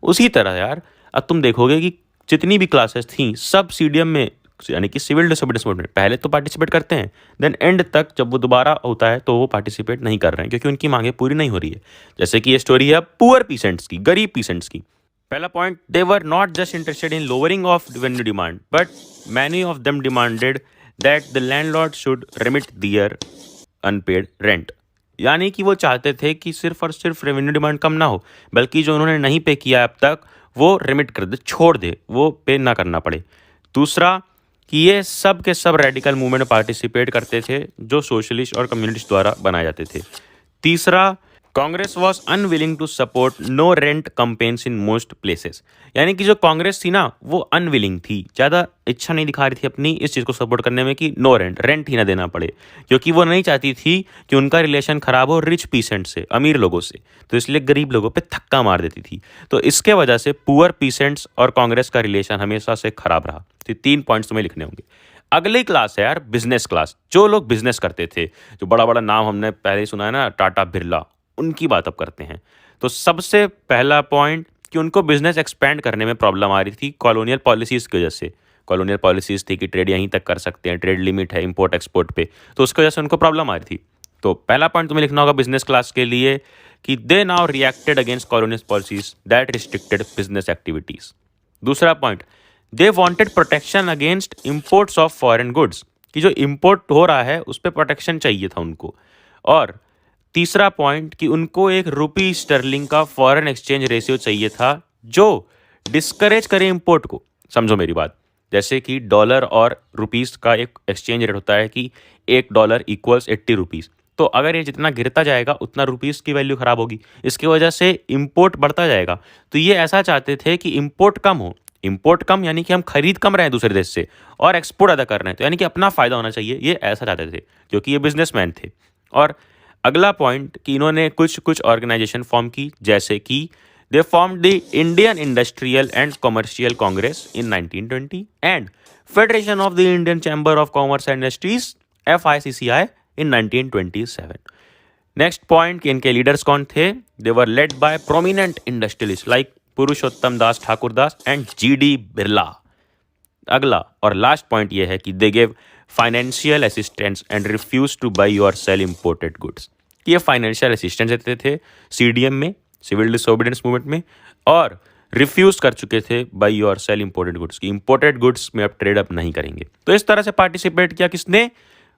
उसी तरह यार अब तुम देखोगे कि जितनी भी क्लासेस थी सब सीडीएम में, यानी कि सिविल डिसोबीडियंस मूवमेंट में पहले तो पार्टिसिपेट करते हैं, देन एंड तक जब वो दोबारा होता है तो वो पार्टिसिपेट नहीं कर रहे हैं क्योंकि उनकी मांगे पूरी नहीं हो रही है। जैसे कि ये स्टोरी है पुअर पीसेंट्स की, गरीब पीसेंट्स की। पहला point, they were not just interested in lowering of revenue demand but many of them demanded that the landlord should remit their unpaid rent. यानी कि वो चाहते थे कि सिर्फ और सिर्फ रेवेन्यू डिमांड कम ना हो, बल्कि जो उन्होंने नहीं पे किया अब तक वो रिमिट कर दे, छोड़ दे, वो पे ना करना पड़े। दूसरा कि ये सब के सब रेडिकल मूवमेंट में पार्टिसिपेट करते थे जो सोशलिस्ट और कम्युनिस्ट द्वारा बनाए जाते थे। तीसरा, Congress was unwilling to support no rent campaigns in most places. यानी कि जो कांग्रेस थी ना वो अनविलिंग थी, ज़्यादा इच्छा नहीं दिखा रही थी अपनी इस चीज़ को सपोर्ट करने में कि नो रेंट, रेंट ही ना देना पड़े, क्योंकि वो नहीं चाहती थी कि उनका रिलेशन खराब हो रिच पीसेंट से, अमीर लोगों से, तो इसलिए गरीब लोगों पे धक्का मार देती थी। तो इसके वजह से पुअर पीसेंट्स और कांग्रेस का रिलेशन हमेशा से खराब रहा। तो 3 पॉइंट्स तुम्हें लिखने होंगे। अगली क्लास है यार बिजनेस क्लास, जो लोग बिजनेस करते थे, जो बड़ा बड़ा नाम हमने पहले ही सुना है ना, टाटा बिरला, उनकी बात अब करते हैं। तो सबसे पहला पॉइंट कि उनको बिजनेस एक्सपेंड करने में प्रॉब्लम आ रही थी कॉलोनियल पॉलिसीज की वजह से। कॉलोनियल पॉलिसीज थी कि ट्रेड यहीं तक कर सकते हैं, ट्रेड लिमिट है इंपोर्ट एक्सपोर्ट पे, तो उसकी वजह से उनको प्रॉब्लम आ रही थी। तो पहला पॉइंट तुम्हें लिखना होगा बिजनेस क्लास के लिए कि they now reacted against colonial policies that restricted business activities. दूसरा point, they wanted protection against imports of foreign goods, कि जो इंपोर्ट हो रहा है उस पर प्रोटेक्शन चाहिए था उनको। और तीसरा पॉइंट कि उनको एक रुपी स्टर्लिंग का फॉरेन एक्सचेंज रेशियो चाहिए था जो डिस्करेज करे इंपोर्ट को। समझो मेरी बात, जैसे कि डॉलर और रुपीस का एक एक्सचेंज रेट होता है कि $1 इक्वल्स 80 रुपीज़। तो अगर ये जितना गिरता जाएगा उतना रुपीस की वैल्यू खराब होगी, इसकी वजह से इंपोर्ट बढ़ता जाएगा। तो ये ऐसा चाहते थे कि इंपोर्ट कम हो, इंपोर्ट कम यानी कि हम खरीद कम रहे हैं दूसरे देश से और एक्सपोर्ट ज़्यादा कर रहे हैं, तो यानी कि अपना फायदा होना चाहिए, ये ऐसा चाहते थे क्योंकि ये बिजनेसमैन थे। और अगला पॉइंट कि इन्होंने कुछ कुछ ऑर्गेनाइजेशन फॉर्म की, जैसे कि they formed the Indian industrial and commercial Congress in 1920 and Federation of the Indian Chamber of Commerce and Industries FICCI in 1927। Next point कि इनके लीडर्स कौन थे, they were led by prominent industrialist like Purushottam Das Thakur Das and GD Birla. अगला और लास्ट पॉइंट ये है कि they gave financial assistance and refuse to buy और सेल इंपोर्टेड गुड्स। ये फाइनेंशियल असिस्टेंस देते थे CDM में, सिविल डिसोबीडियंस मूवमेंट में, और रिफ्यूज कर चुके थे बाई और सेल इंपोर्टेड गुड्स की, इंपोर्टेड गुड्स में अब ट्रेड अप नहीं करेंगे। तो इस तरह से पार्टिसिपेट किया किसने,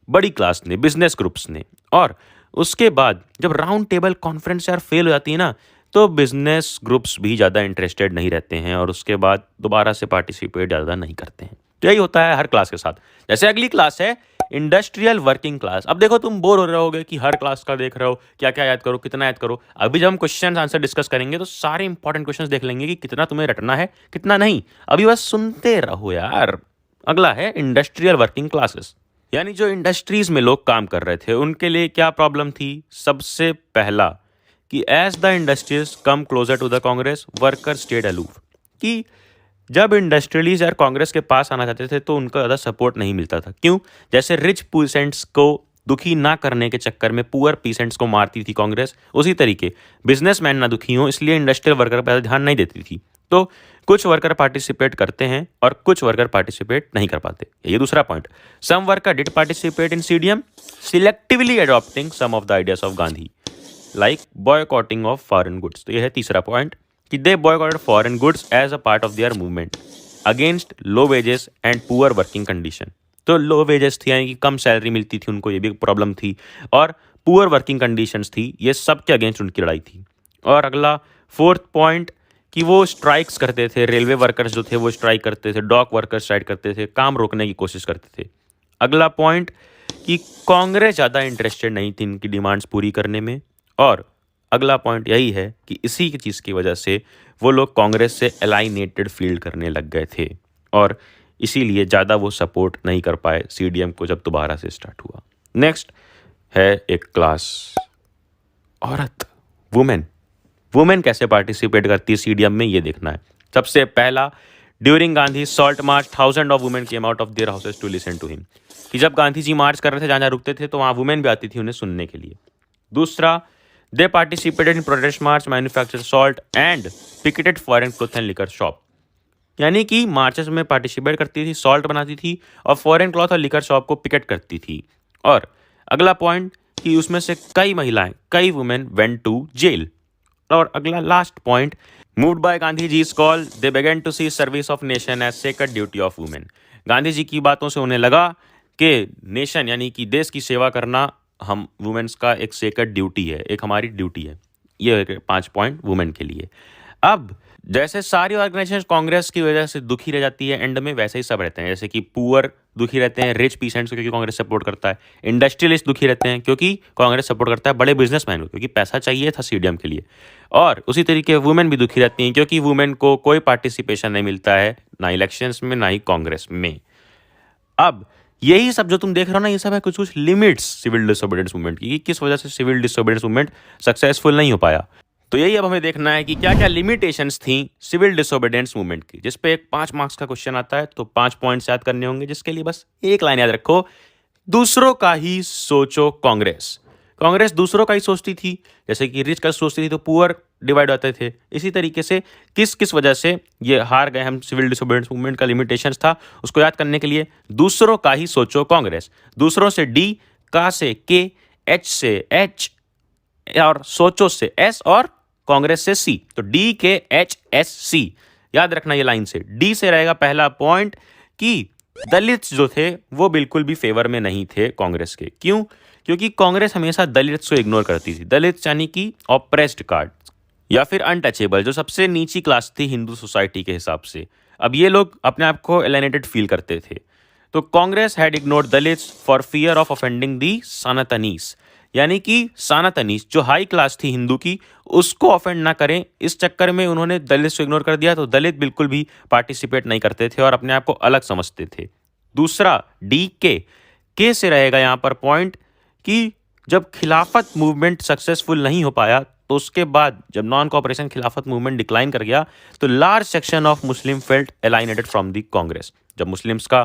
बड़ी क्लास ने, बिजनेस ग्रुप्स ने। और उसके बाद जब राउंड टेबल कॉन्फ्रेंस यार फेल हो जाती है ना, तो बिजनेस ग्रुप्स भी ज़्यादा इंटरेस्टेड नहीं रहते हैं और उसके बाद दोबारा से पार्टिसिपेट ज़्यादा नहीं करते हैं। तो यही होता है हर क्लास के साथ। जैसे अगली क्लास है इंडस्ट्रियल वर्किंग क्लास। अब देखो तुम बोर हो रहे होगे कि हर क्लास का देख रहे हो, क्या क्या याद करो, कितना याद करो। अभी जब हम क्वेश्चन आंसर डिस्कस करेंगे तो सारे इंपॉर्टेंट क्वेश्चन देख लेंगे कि कितना तुम्हें रटना है कितना नहीं। अभी बस सुनते रहो यार। अगला है इंडस्ट्रियल वर्किंग क्लासेस, यानी जो इंडस्ट्रीज में लोग काम कर रहे थे उनके लिए क्या प्रॉब्लम थी। सबसे पहला कि as the industries come closer to the Congress worker stayed aloof, कि जब इंडस्ट्रियलिस्ट यार कांग्रेस के पास आना चाहते थे तो उनका ज़्यादा सपोर्ट नहीं मिलता था। क्यों, जैसे रिच पीसेंट्स को दुखी ना करने के चक्कर में पुअर पीसेंट्स को मारती थी कांग्रेस, उसी तरीके बिजनेसमैन ना दुखी हों इसलिए इंडस्ट्रियल वर्कर पर ध्यान नहीं देती थी। तो कुछ वर्कर पार्टिसिपेट करते हैं और कुछ वर्कर पार्टिसिपेट नहीं कर पाते। ये दूसरा point. Some worker did participate in CDM selectively adopting some of the ideas of Gandhi like boycotting of foreign goods. तो यह है तीसरा पॉइंट कि they boycotted foreign goods as a part of their movement. Against low wages and poor working condition. तो लो वेजेस थी यानी कि कम सैलरी मिलती थी उनको, ये भी प्रॉब्लम थी, और पुअर वर्किंग कंडीशंस थी, ये सब के अगेंस्ट उनकी लड़ाई थी। और अगला फोर्थ पॉइंट कि वो स्ट्राइक्स करते थे, रेलवे वर्कर्स जो थे वो स्ट्राइक करते थे, डॉक वर्कर्स स्ट्राइक करते थे, काम रोकने की कोशिश करते थे। अगला पॉइंट कि कांग्रेस ज़्यादा इंटरेस्टेड नहीं थी इनकी डिमांड्स पूरी करने में। और अगला पॉइंट यही है कि इसी की चीज़ की वजह से वो लोग कांग्रेस से एलाइनेटेड फील करने लग गए थे और इसीलिए ज़्यादा वो सपोर्ट नहीं कर पाए सीडीएम को जब दोबारा से स्टार्ट हुआ। नेक्स्ट है एक क्लास, औरत, वुमेन। वुमेन कैसे पार्टिसिपेट करती है सीडीएम में, ये देखना है। सबसे पहला, during Gandhi salt march 1000 of women came out of their houses to listen to him. कि जब गांधी जी मार्च कर रहे थे, जहाँ जहाँ रुकते थे, तो वहाँ वुमेन भी आती थी उन्हें सुनने के लिए। दूसरा, they participated in protest march, manufacture salt and picketed foreign cloth and liquor shop. यानी कि मार्चेस में पार्टिसिपेट करती थी, सॉल्ट बनाती थी और फॉरेन क्लॉथ और लिकर शॉप को पिकेट करती थी। और अगला पॉइंट कि उसमें से कई महिलाएं, कई वुमेन वेंट टू जेल। और अगला last point, moved by Gandhi ji's call they began to see service of nation as sacred duty of women. Gandhi ji की बातों से उन्हें लगा कि नेशन यानी कि देश की सेवा करना हम वुमेन्स का एक सेक्रेड ड्यूटी है, एक हमारी ड्यूटी है। ये 5 पॉइंट वुमेन के लिए। अब जैसे सारी ऑर्गेनाइजेशन कांग्रेस की वजह से दुखी रह जाती है एंड में, वैसे ही सब रहते हैं। जैसे कि पुअर दुखी रहते हैं, रिच पीसेंट्स क्योंकि कांग्रेस सपोर्ट करता है, इंडस्ट्रियलिस्ट दुखी रहते हैं क्योंकि कांग्रेस सपोर्ट करता है बड़े बिजनेसमैन को, क्योंकि पैसा चाहिए था सीडीएम के लिए। और उसी तरीके वुमेन भी दुखी रहती हैं क्योंकि वुमेन को कोई पार्टिसिपेशन नहीं मिलता है, ना इलेक्शंस में ना ही कांग्रेस में। अब यही सब जो तुम देख रहे हो ना, ये सब है कुछ कुछ लिमिट्स सिविल डिसोबीडियंस मूवमेंट की, किस वजह से सिविल डिसोबीडियंस मूवमेंट सक्सेसफुल नहीं हो पाया। तो यही अब हमें देखना है कि क्या क्या लिमिटेशंस थी सिविल डिसोबीडियंस मूवमेंट की, जिस पे एक 5 मार्क्स का क्वेश्चन आता है। तो 5 पॉइंट्स याद करने होंगे, जिसके लिए बस एक लाइन याद रखो, दूसरों का ही सोचो कांग्रेस। कांग्रेस दूसरों का ही सोचती थी, जैसे कि रिच का सोचती थी तो पुअर डिवाइड होते थे। इसी तरीके से किस किस वजह से ये हार गए हम, सिविल डिसोबीडियंस मूवमेंट का लिमिटेशंस था, उसको याद करने के लिए दूसरों का ही सोचो कांग्रेस। दूसरों से डी, का से के, एच से एच और सोचो से एस और कांग्रेस से सी। तो डी के एच एस सी याद रखना ये लाइन से। डी से रहेगा पहला पॉइंट कि दलित्स जो थे वो बिल्कुल भी फेवर में नहीं थे कांग्रेस के। क्यों? क्योंकि कांग्रेस हमेशा दलित्स को इग्नोर करती थी। दलित्स यानी कि ऑप्रेस्ड कार्ड या फिर अनटचेबल, जो सबसे नीची क्लास थी हिंदू सोसाइटी के हिसाब से। अब ये लोग अपने आप को एलिनेटेड फील करते थे। तो Congress had ignored Dalits for fear of offending the Sanatanis, यानी कि सनातनीस जो हाई क्लास थी हिंदू की, उसको ऑफेंड ना करें, इस चक्कर में उन्होंने दलित को इग्नोर कर दिया। तो दलित बिल्कुल भी पार्टिसिपेट नहीं करते थे और अपने आप को अलग समझते थे। दूसरा, डी के से रहेगा यहाँ पर पॉइंट कि जब खिलाफत मूवमेंट सक्सेसफुल नहीं हो पाया, तो उसके बाद जब non cooperation Khilafat movement decline कर गया, तो large section of Muslim felt alienated from the Congress. जब मुस्लिम्स का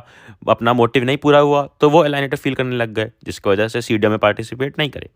अपना मोटिव नहीं पूरा हुआ तो वो एलाइनेटेड फील करने लग गए, जिसकी वजह से सीडीएम में पार्टिसिपेट नहीं करे।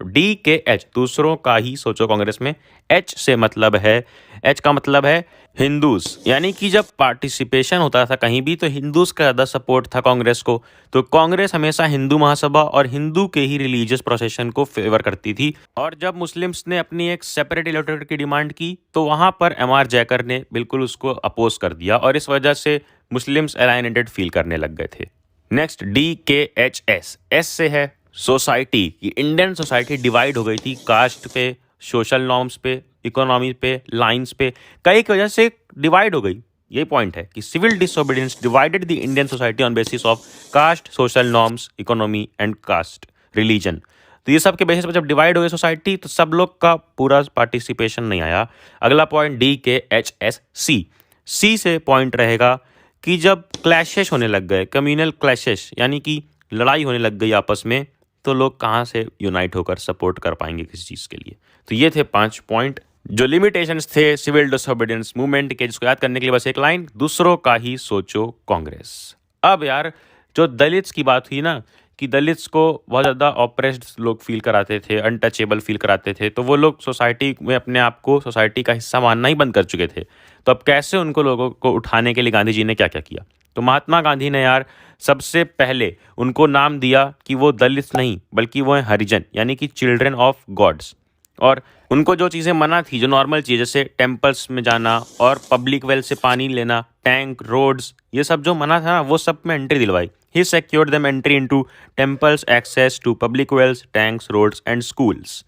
डी के एच, दूसरों का ही सोचो कांग्रेस में। एच से मतलब है, एच का मतलब है हिंदूज, यानी कि जब पार्टिसिपेशन होता था कहीं भी तो हिंदूज का ज़्यादा सपोर्ट था कांग्रेस को। तो कांग्रेस हमेशा हिंदू महासभा और हिंदू के ही रिलीजियस प्रोसेशन को फेवर करती थी। और जब मुस्लिम्स ने अपनी एक सेपरेट इलेक्टोरेट की डिमांड की, तो वहाँ पर एमआर जयकर ने बिल्कुल उसको अपोज कर दिया और इस वजह से मुस्लिम्स एलाइनेटेड फील करने लग गए थे। नेक्स्ट, डी के एच एस, एस से है सोसाइटी की। इंडियन सोसाइटी डिवाइड हो गई थी कास्ट पे, सोशल नॉर्म्स पे, इकोनॉमी पे, लाइंस पे, कई की वजह से डिवाइड हो गई। ये पॉइंट है कि civil disobedience divided the Indian society on basis of caste, social norms, economy and caste, religion. तो ये सब के बेसिस पर जब डिवाइड हो गई सोसाइटी, तो सब लोग का पूरा पार्टिसिपेशन नहीं आया। अगला पॉइंट, डी के एच एस सी, सी से पॉइंट रहेगा कि जब क्लैशेस होने लग गए, कम्युनल क्लैशेस यानी कि लड़ाई होने लग गई आपस में, तो लोग कहाँ से यूनाइट होकर सपोर्ट कर पाएंगे किसी चीज़ के लिए। तो ये थे 5 पॉइंट जो लिमिटेशंस थे सिविल डिसोबीडियंस मूवमेंट के, जिसको याद करने के लिए बस एक लाइन, दूसरों का ही सोचो कांग्रेस। अब यार जो दलित्स की बात हुई ना, कि दलित्स को बहुत ज़्यादा ऑप्रेस्ड लोग फील कराते थे, अनटचेबल फील कराते थे, तो वो लोग सोसाइटी में अपने आप को सोसाइटी का हिस्सा मानना ही बंद कर चुके थे। तो अब कैसे उनको लोगों को उठाने के लिए गांधी जी ने क्या क्या किया? तो महात्मा गांधी ने यार सबसे पहले उनको नाम दिया कि वो दलित नहीं बल्कि वो हैं हरिजन, यानी कि चिल्ड्रन ऑफ गॉड्स। और उनको जो चीज़ें मना थी, जो नॉर्मल चीज़, जैसे टेम्पल्स में जाना और पब्लिक वेल से पानी लेना, टैंक, रोड्स, ये सब जो मना था ना, वो सब में एंट्री दिलवाई। He secured them entry into temples, access to public wells, tanks, roads and schools.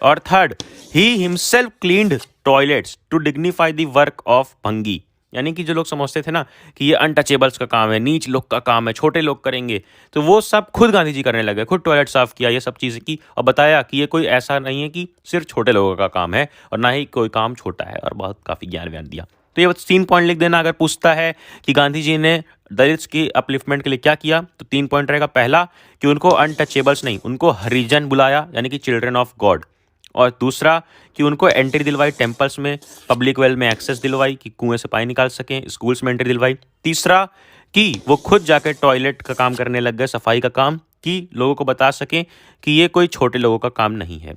और third, he himself cleaned toilets to dignify the work of Bhangi. यानी कि जो लोग समझते थे ना कि ये अनटचेबल्स का काम है, नीच लोग का काम है, छोटे लोग करेंगे, तो वो सब खुद गांधी जी करने लगे, खुद टॉयलेट साफ किया, ये सब चीज़ें की और बताया कि ये कोई ऐसा नहीं है कि सिर्फ छोटे लोगों का काम है और ना ही कोई काम छोटा है, और बहुत काफ़ी ज्ञान व्यान दिया। तो ये 3 पॉइंट लिख देना अगर पूछता है कि गांधी जी ने दलित्स की अपलिफ्टमेंट के लिए क्या किया, तो 3 पॉइंट रहेगा। पहला कि उनको अनटचेबल्स नहीं, उनको हरिजन बुलाया, यानी कि चिल्ड्रन ऑफ गॉड। और दूसरा कि उनको एंट्री दिलवाई टेम्पल्स में, पब्लिक वेल में एक्सेस दिलवाई कि कुएं से पानी निकाल सकें, स्कूल्स में एंट्री दिलवाई। तीसरा कि वो खुद जाकर टॉयलेट का काम करने लग गए, सफाई का काम, कि लोगों को बता सकें कि ये कोई छोटे लोगों का काम नहीं है।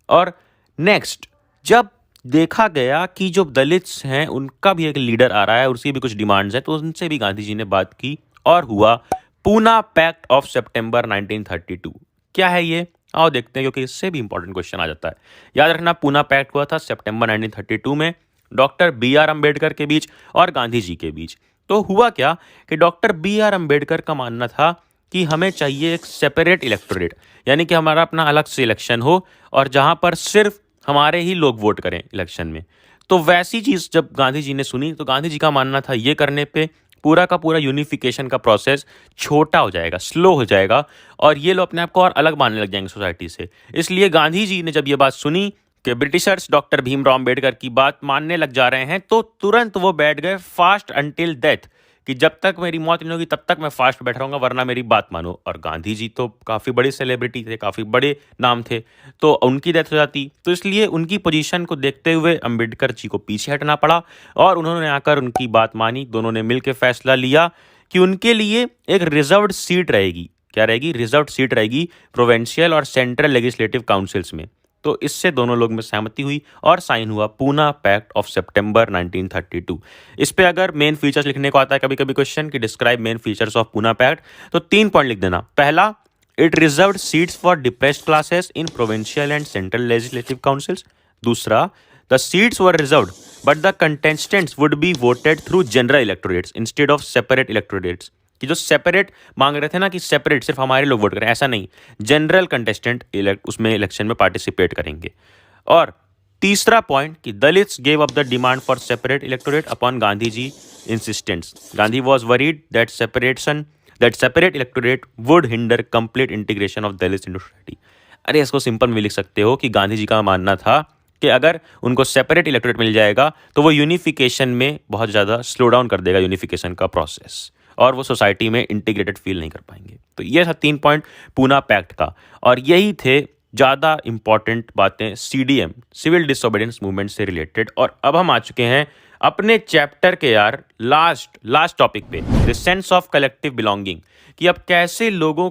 और नेक्स्ट, जब देखा गया कि जो दलित्स हैं उनका भी एक लीडर आ रहा है, उसकी भी कुछ डिमांड्स हैं, तो उनसे भी गांधी जी ने बात की और हुआ पूना पैक्ट ऑफ सितंबर 1932। क्या है ये, आओ देखते हैं, क्योंकि इससे भी इंपॉर्टेंट क्वेश्चन आ जाता है। याद रखना, पूना पैक्ट हुआ था सितंबर 1932 में डॉक्टर बी आर अम्बेडकर के बीच और गांधी जी के बीच। तो हुआ क्या कि डॉक्टर बी आर अम्बेडकर का मानना था कि हमें चाहिए एक सेपरेट इलेक्टोरेट, यानी कि हमारा अपना अलग से इलेक्शन हो और जहां पर सिर्फ हमारे ही लोग वोट करें इलेक्शन में। तो वैसी चीज़ जब गांधी जी ने सुनी, तो गांधी जी का मानना था ये करने पे पूरा का पूरा यूनिफिकेशन का प्रोसेस छोटा हो जाएगा, स्लो हो जाएगा, और ये लोग अपने आप को और अलग मानने लग जाएंगे सोसाइटी से। इसलिए गांधी जी ने जब ये बात सुनी कि ब्रिटिशर्स डॉक्टर भीमराव अम्बेडकर की बात मानने लग जा रहे हैं, तो तुरंत वो बैठ गए फास्ट अंटिल डेथ, कि जब तक मेरी मौत नहीं होगी तब तक मैं फास्ट बैठ रहूंगा, वरना मेरी बात मानो। और गांधी जी तो काफ़ी बड़े सेलिब्रिटी थे, काफ़ी बड़े नाम थे, तो उनकी डेथ हो जाती, तो इसलिए उनकी पोजीशन को देखते हुए अम्बेडकर जी को पीछे हटना पड़ा और उन्होंने आकर उनकी बात मानी। दोनों ने मिलकर फैसला लिया कि उनके लिए एक रिजर्व्ड सीट रहेगी। क्या रहेगी? रिजर्व्ड सीट रहेगी प्रोविंशियल और सेंट्रल लेजिस्लेटिव काउंसिल्स में। तो इससे दोनों लोग में सहमति हुई और साइन हुआ पूना पैक्ट ऑफ सितंबर 1932। इस पे अगर मेन फीचर्स लिखने को आता है कभी कभी क्वेश्चन कि describe main features of Poona pact, तो 3 पॉइंट लिख देना। पहला, it reserved seats for depressed classes in provincial and central legislative councils. दूसरा, the seats were reserved but the contestants would be voted through general electorates instead of separate electorates. कि जो सेपरेट मांग रहे थे ना कि सेपरेट सिर्फ हमारे लोग वोट करें, ऐसा नहीं, जनरल कंटेस्टेंट उसमें इलेक्शन में पार्टिसिपेट करेंगे। और तीसरा पॉइंट कि Dalits gave up the demand for separate electorate upon Gandhi ji insistence. Gandhi was worried that separate electorate would hinder complete integration of Dalits in society. अरे इसको सिंपल में लिख सकते हो कि गांधी जी का मानना था कि अगर उनको सेपरेट इलेक्टोरेट मिल जाएगा तो वो यूनिफिकेशन में बहुत ज़्यादा स्लो डाउन कर देगा यूनिफिकेशन का प्रोसेस, और वो सोसाइटी में इंटीग्रेटेड फील नहीं कर पाएंगे। तो ये था 3 पॉइंट पूना पैक्ट का, और यही थे ज़्यादा इंपॉर्टेंट बातें सीडीएम, सिविल डिसोबीडियंस मूवमेंट से रिलेटेड। और अब हम आ चुके हैं अपने चैप्टर के यार लास्ट टॉपिक पे, the sense of collective belonging, कि अब कैसे लोगों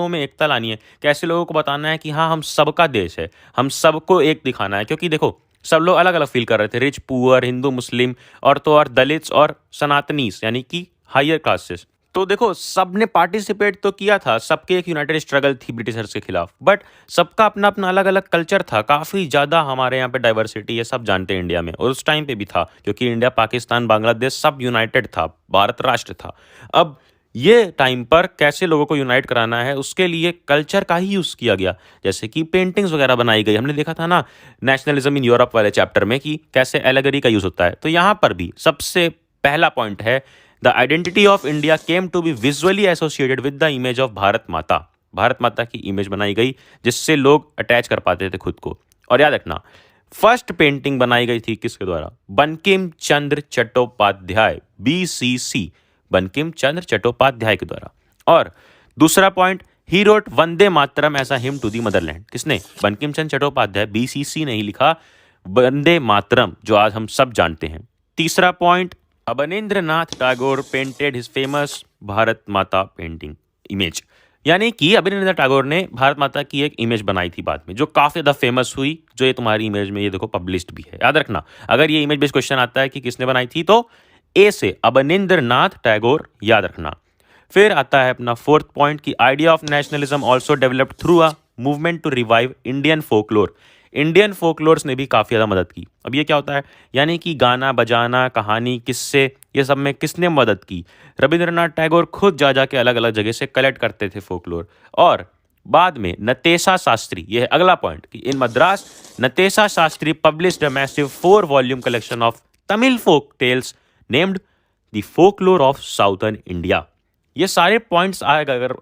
में एकता लानी है, कैसे लोगों को बताना है कि हाँ हम सबका देश है, हम सबको एक दिखाना है। क्योंकि देखो सब लोग अलग अलग फील कर रहे थे, रिच पुअर, हिंदू मुस्लिम, और तो और दलित्स और सनातनीस यानी कि हायर कास्टेस। तो देखो सबने पार्टिसिपेट तो किया था, सबके एक यूनाइटेड स्ट्रगल थी ब्रिटिशर्स के खिलाफ, बट सबका अपना अपना अलग अलग कल्चर था। काफ़ी ज़्यादा हमारे यहाँ पे डाइवर्सिटी है, सब जानते हैं इंडिया में, और उस टाइम पे भी था क्योंकि इंडिया, पाकिस्तान, बांग्लादेश सब यूनाइटेड था, भारत राष्ट्र था। अब ये टाइम पर कैसे लोगों को यूनाइट कराना है, उसके लिए कल्चर का ही यूज़ किया गया, जैसे कि पेंटिंग्स वगैरह बनाई गई। हमने देखा था ना नेशनलिज्म इन यूरोप वाले चैप्टर में कि कैसे एलेगरी का यूज़ होता है। तो यहाँ पर भी सबसे पहला पॉइंट है, the identity of India came to be visually associated with the image of Bharat Mata. Bharat माता की इमेज बनाई गई जिससे लोग अटैच कर पाते थे खुद को। और याद रखना, फर्स्ट पेंटिंग बनाई गई थी किसके द्वारा? बंकिम चंद्र चट्टोपाध्याय, BCC, बंकिम चंद्र चट्टोपाध्याय के द्वारा। और दूसरा point, he wrote Vande Mataram as a hymn to the motherland. किसने? बंकिम चंद्र चट्टोपाध्याय, BCC ने ही लिखा वंदे मातरम, जो आज हम सब जानते हैं। तीसरा point, Abanindranath Tagore painted his famous Bharat माता पेंटिंग इमेज, यानी कि अवनींद्रनाथ टैगोर ने भारत माता की एक इमेज बनाई थी बाद में, जो काफ़ी ज़्यादा फेमस हुई, जो ये तुम्हारी इमेज में ये देखो पब्लिश्ड भी है। याद रखना, अगर ये इमेज बेस्ड क्वेश्चन आता है कि किसने बनाई थी, तो ए से अवनींद्रनाथ टैगोर, याद रखना। फिर आता है अपना 4th पॉइंट कि idea of nationalism also developed through a movement to revive Indian folklore. Indian folklores ने भी काफ़ी ज़्यादा मदद की। अब ये क्या होता है, यानी कि गाना बजाना, कहानी, किस्से, ये सब में किसने मदद की? रविंद्रनाथ टैगोर खुद जा जा के अलग अलग जगह से कलेक्ट करते थे फोकलोर। और बाद में नतेशा शास्त्री, ये है अगला पॉइंट, कि in Madras Natesa Sastri published a massive 4 volume collection of Tamil folk tales named the folklore of southern India. ये सारे पॉइंट्स आएगा अगर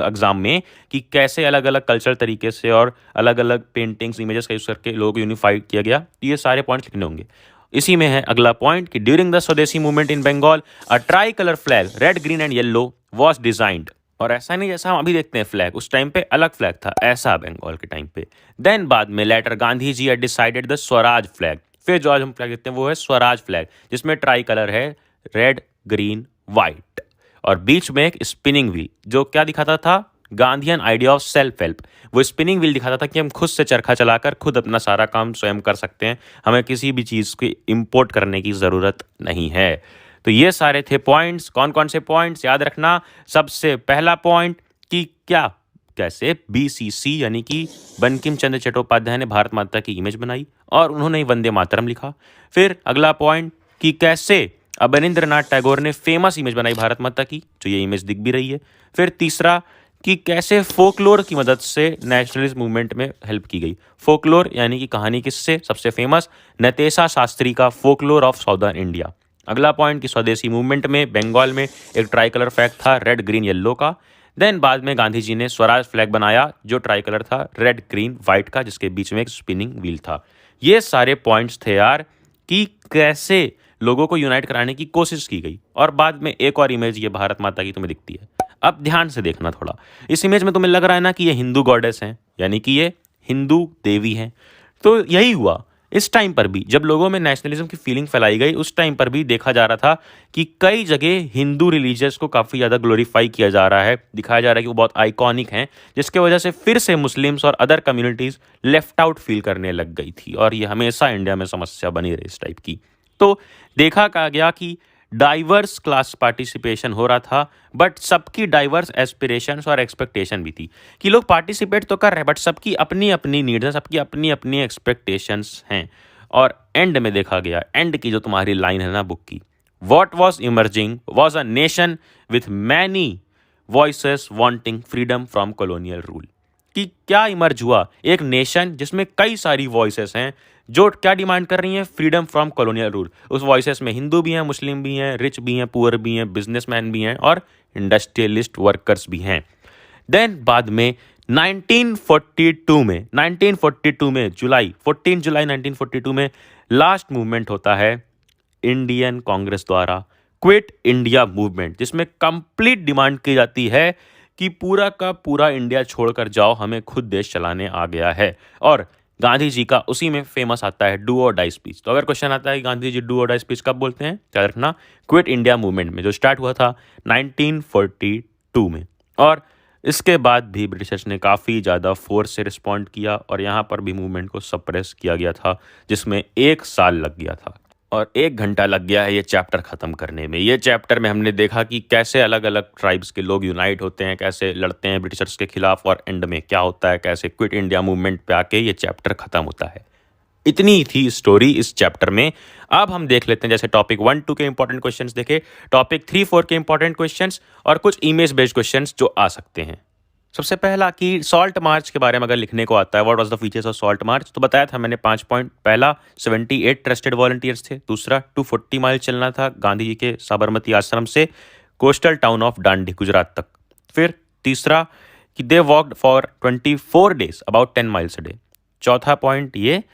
एग्जाम में, कि कैसे अलग अलग कल्चरल तरीके से और अलग अलग पेंटिंग्स, इमेजेस का यूज करके लोग यूनिफाइड किया गया, तो ये सारे पॉइंट्स लिखने होंगे। इसी में है अगला पॉइंट कि during the Swadeshi movement in Bengal a tricolour flag red green and yellow was designed. और ऐसा नहीं जैसा हम अभी देखते हैं फ्लैग, उस टाइम पे अलग फ्लैग था, ऐसा बंगाल के टाइम पे। देन बाद में later Gandhi ji had decided the Swaraj flag. फिर जो आज हम फ्लैग देखते हैं वो है स्वराज फ्लैग, जिसमें ट्राई कलर है रेड ग्रीन वाइट, और बीच में एक स्पिनिंग व्हील, जो क्या दिखाता था, Gandhian idea of self help. वो स्पिनिंग व्हील दिखाता था कि हम खुद से चरखा चलाकर खुद अपना सारा काम स्वयं कर सकते हैं, हमें किसी भी चीज़ को इंपोर्ट करने की ज़रूरत नहीं है। तो ये सारे थे पॉइंट्स। कौन कौन से पॉइंट्स याद रखना? सबसे पहला पॉइंट कि क्या कैसे बीसीसी यानी कि बंकिम चंद्र चट्टोपाध्याय ने भारत माता की इमेज बनाई और उन्होंने वंदे मातरम लिखा। फिर अगला पॉइंट कि कैसे अवनींद्रनाथ टैगोर ने फेमस इमेज बनाई भारत माता की, जो ये इमेज दिख भी रही है। फिर तीसरा कि कैसे फोकलोर की मदद से नेशनलिस्ट मूवमेंट में हेल्प की गई। फोकलोर यानी कि कहानी, किससे? सबसे फेमस नतेशा शास्त्री का फोकलोर ऑफ साउदर्न इंडिया। अगला पॉइंट कि स्वदेशी मूवमेंट में बंगाल में एक ट्राई कलर फ्लैग था रेड ग्रीन येलो का। देन बाद में गांधी जी ने स्वराज फ्लैग बनाया, जो ट्राई कलर था रेड ग्रीन वाइट का, जिसके बीच में एक स्पिनिंग व्हील था। ये सारे पॉइंट्स थे यार कि कैसे लोगों को यूनाइट कराने की कोशिश की गई। और बाद में एक और इमेज ये भारत माता की तुम्हें दिखती है। अब ध्यान से देखना थोड़ा, इस इमेज में तुम्हें लग रहा है ना कि ये हिंदू गॉडेस हैं, यानी कि ये हिंदू देवी हैं। तो यही हुआ इस टाइम पर भी, जब लोगों में नेशनलिज्म की फीलिंग फैलाई गई, उस टाइम पर भी देखा जा रहा था कि कई जगह हिंदू रिलीजियस को काफ़ी ज़्यादा ग्लोरीफाई किया जा रहा है, दिखाया जा रहा है कि वो बहुत आइकॉनिक हैं, जिसके वजह से फिर से मुस्लिम्स और other communities left out feel करने लग गई थी। और ये हमेशा इंडिया में समस्या बनी रही इस टाइप की। तो देखा गया कि डाइवर्स क्लास पार्टिसिपेशन हो रहा था, बट सबकी डाइवर्स एस्पिरेशंस और एक्सपेक्टेशन भी थी, कि लोग पार्टिसिपेट तो कर रहे हैं बट सबकी अपनी अपनी नीड्स हैं, सबकी अपनी अपनी एक्सपेक्टेशंस हैं। और एंड में देखा गया, एंड की जो तुम्हारी लाइन है ना बुक की, what was emerging was a nation with many voices wanting freedom from colonial rule. कि क्या इमर्ज हुआ? एक नेशन जिसमें कई सारी वॉइसेस हैं जो क्या डिमांड कर रही हैं? Freedom from colonial rule. उस वॉइसेस में हिंदू भी हैं, मुस्लिम भी हैं, रिच भी हैं, पुअर भी हैं, बिजनेसमैन भी हैं और इंडस्ट्रियलिस्ट वर्कर्स भी हैं। देन बाद में 1942 में जुलाई 14 जुलाई 1942 में लास्ट मूवमेंट होता है इंडियन कांग्रेस द्वारा, क्विट इंडिया मूवमेंट, जिसमें कंप्लीट डिमांड की जाती है कि पूरा का पूरा इंडिया छोड़कर जाओ, हमें खुद देश चलाने आ गया है। और गांधी जी का उसी में फेमस आता है डू और डाई स्पीच। तो अगर क्वेश्चन आता है कि गांधी जी डू और डाई स्पीच कब बोलते हैं, क्या रखना, क्विट इंडिया मूवमेंट में, जो स्टार्ट हुआ था 1942 में। और इसके बाद भी ब्रिटिशर्स ने काफ़ी ज़्यादा फोर्स से रिस्पॉन्ड किया और यहाँ पर भी मूवमेंट को सप्रेस किया गया था, जिसमें 1 साल लग गया था और 1 घंटा लग गया है ये चैप्टर ख़त्म करने में। ये चैप्टर में हमने देखा कि कैसे अलग अलग ट्राइब्स के लोग यूनाइट होते हैं, कैसे लड़ते हैं ब्रिटिशर्स के खिलाफ और एंड में क्या होता है, कैसे क्विट इंडिया मूवमेंट पे आके ये चैप्टर ख़त्म होता है। इतनी थी स्टोरी इस चैप्टर में। अब हम देख लेते हैं, जैसे टॉपिक 1-2 के इंपॉर्टेंट क्वेश्चंस देखे, टॉपिक 3-4 के इंपॉर्टेंट क्वेश्चंस और कुछ इमेज बेस्ड क्वेश्चंस जो आ सकते हैं। सबसे पहला कि सॉल्ट मार्च के बारे में अगर लिखने को आता है, what was the features of salt march, तो बताया था मैंने 5 पॉइंट। पहला 78 ट्रस्टेड वॉलंटियर्स थे। दूसरा 240 माइल चलना था गांधी जी के साबरमती आश्रम से coastal town of Dandi Gujarat तक। फिर तीसरा कि they walked for 24 days about 10 miles a day. चौथा पॉइंट ये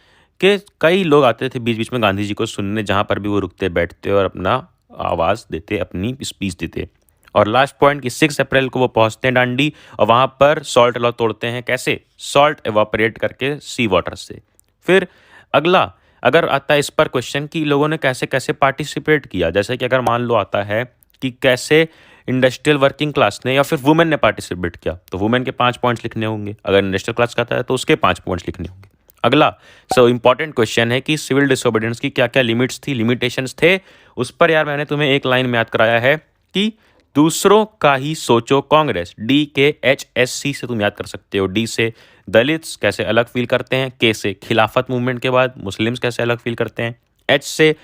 कि कई लोग आते थे बीच बीच में गांधी जी को सुनने, जहाँ पर भी वो रुकते बैठते और अपना आवाज़ देते, अपनी स्पीच देते। और लास्ट पॉइंट कि 6 अप्रैल को वो पहुंचते हैं डांडी और वहाँ पर सॉल्ट लॉ तोड़ते हैं। कैसे? सॉल्ट एवापोरेट करके सी वाटर से। फिर अगला अगर आता है इस पर क्वेश्चन कि लोगों ने कैसे कैसे पार्टिसिपेट किया, जैसे कि अगर मान लो आता है कि कैसे इंडस्ट्रियल वर्किंग क्लास ने या फिर वुमेन ने पार्टिसिपेट किया, तो वुमेन के 5 पॉइंट्स लिखने होंगे। अगर इंडस्ट्रियल क्लास का आता है तो उसके 5 पॉइंट्स लिखने होंगे। अगला इंपॉर्टेंट क्वेश्चन है कि सिविल डिसोबीडियंस की क्या क्या लिमिट्स थी, लिमिटेशंस थे, उस पर यार मैंने तुम्हें एक लाइन में याद कराया है कि दूसरों का ही सोचो कांग्रेस, DKHSC से तुम याद कर सकते हो। D से दलित्स कैसे अलग फील करते हैं, K से खिलाफत मूवमेंट के बाद मुस्लिम्स कैसे अलग फील करते हैं, H से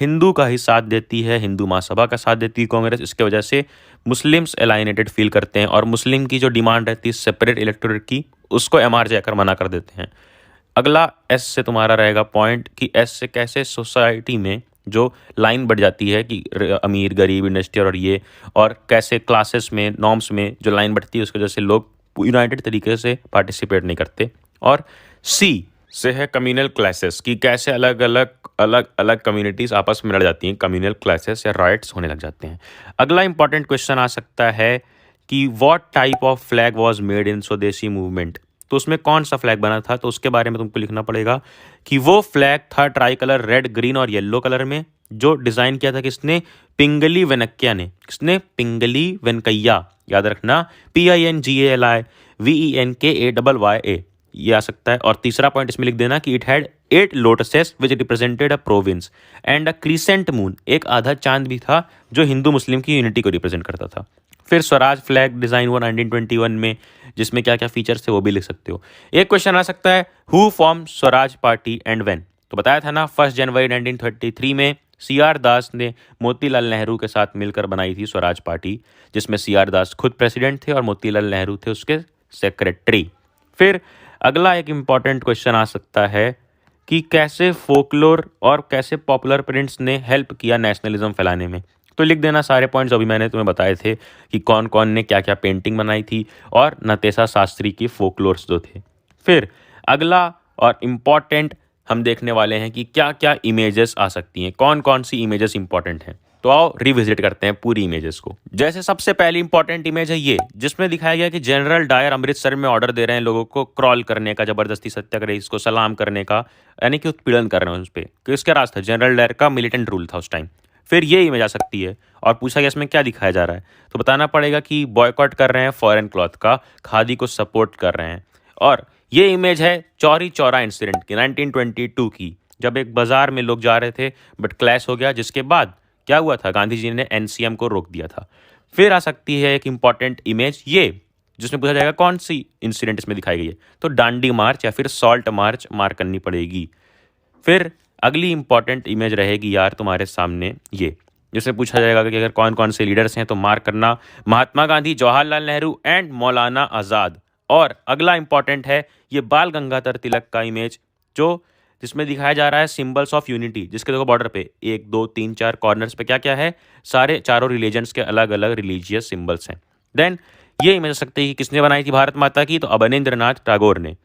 हिंदू का ही साथ देती है, हिंदू महासभा का साथ देती है कांग्रेस, इसके वजह से मुस्लिम्स एलाइनेटेड फील करते हैं और मुस्लिम की जो डिमांड रहती है सेपरेट इलेक्टोरेट की, उसको MR जाकर मना कर देते हैं। अगला S से तुम्हारा रहेगा पॉइंट कि S से कैसे सोसाइटी में जो लाइन बढ़ जाती है कि अमीर गरीब इंडस्ट्रियल और ये, और कैसे क्लासेस में नॉर्म्स में जो लाइन बढ़ती है उसकी वजह से लोग यूनाइटेड तरीके से पार्टिसिपेट नहीं करते। और C से है कम्युनल क्लासेस कि कैसे अलग अलग कम्युनिटीज़ आपस में लड़ जाती हैं, कम्युनल क्लासेस या राइट्स होने लग जाते हैं। अगला इंपॉर्टेंट क्वेश्चन आ सकता है कि what type of flag was made in स्वदेशी मूवमेंट, तो उसमें कौन सा फ्लैग बना था, तो उसके बारे में तुमको लिखना पड़ेगा कि वो फ्लैग था ट्राई कलर रेड ग्रीन और येलो कलर में, जो डिज़ाइन किया था किसने, पिंगली वेंकैया ने। किसने, पिंगली वेंकैया, याद रखना, PINGALI VENKAYYA, ये आ सकता है। और तीसरा पॉइंट इसमें लिख देना कि it had 8 lotuses which represented a province and a crescent moon, एक आधा चांद भी था जो हिंदू मुस्लिम की यूनिटी को रिप्रेजेंट करता था। फिर स्वराज फ्लैग डिज़ाइन हुआ 1921 में, जिसमें क्या क्या फीचर्स थे वो भी लिख सकते हो। एक क्वेश्चन आ सकता है who form Swaraj party and when, तो बताया था ना 1 जनवरी 1933 में CR दास ने मोतीलाल नेहरू के साथ मिलकर बनाई थी स्वराज पार्टी, जिसमें CR दास खुद प्रेसिडेंट थे और मोतीलाल नेहरू थे उसके सेक्रेटरी। फिर अगला एक इम्पॉर्टेंट क्वेश्चन आ सकता है कि कैसे फोकलोर और कैसे पॉपुलर प्रिंट्स ने हेल्प किया नेशनलिज्म फैलाने में, तो लिख देना सारे पॉइंट्स अभी मैंने तुम्हें बताए थे कि कौन कौन ने क्या क्या पेंटिंग बनाई थी और नतेसा शास्त्री की फोकलोर्स जो थे। फिर अगला और इम्पॉर्टेंट हम देखने वाले हैं कि क्या क्या इमेजेस आ सकती हैं, कौन कौन सी इमेजेस इंपॉर्टेंट हैं। तो आओ रिविजिट करते हैं पूरी इमेजेस को। जैसे सबसे पहली इंपॉर्टेंट इमेज है ये, जिसमें दिखाया गया कि जनरल डायर अमृतसर में ऑर्डर दे रहे हैं लोगों को क्रॉल करने का, जबरदस्ती सत्याग्रह इसको सलाम करने का, यानी कि उत्पीड़न कर रहे हैं उस पर। किसका राज था, जनरल डायर का मिलिटेंट रूल था उस टाइम। फिर ये इमेज आ सकती है और पूछा गया इसमें क्या दिखाया जा रहा है, तो बताना पड़ेगा कि बॉयकॉट कर रहे हैं फॉरेन क्लॉथ का, खादी को सपोर्ट कर रहे हैं। और ये इमेज है चौरी चौरा इंसिडेंट की 1922 की, जब एक बाजार में लोग जा रहे थे बट क्लैश हो गया, जिसके बाद क्या हुआ था, गांधी जी ने NCM को रोक दिया था। फिर आ सकती है एक इंपॉर्टेंट इमेज ये, जिसमें पूछा जाएगा कौन सी इंसिडेंट इसमें दिखाई गई है, तो डांडी मार्च या फिर सॉल्ट मार्च मार्क करनी पड़ेगी। फिर अगली इंपॉर्टेंट इमेज रहेगी यार तुम्हारे सामने ये, जिसमें पूछा जाएगा कि अगर कौन कौन से लीडर्स हैं तो मार्क करना, महात्मा गांधी, जवाहरलाल नेहरू एंड मौलाना आज़ाद। और अगला इंपॉर्टेंट है ये बाल गंगाधर तिलक का इमेज, जो जिसमें दिखाया जा रहा है सिंबल्स ऑफ यूनिटी, जिसके देखो बॉर्डर पे 1 2 3 4 कॉर्नर्स पे क्या क्या है, सारे चारों रिलीजन्स के अलग अलग रिलीजियस सिंबल्स हैं। देन ये इमेज सकते हैं कि किसने बनाई थी भारत माता की, तो अवनींद्रनाथ टैगोर ने।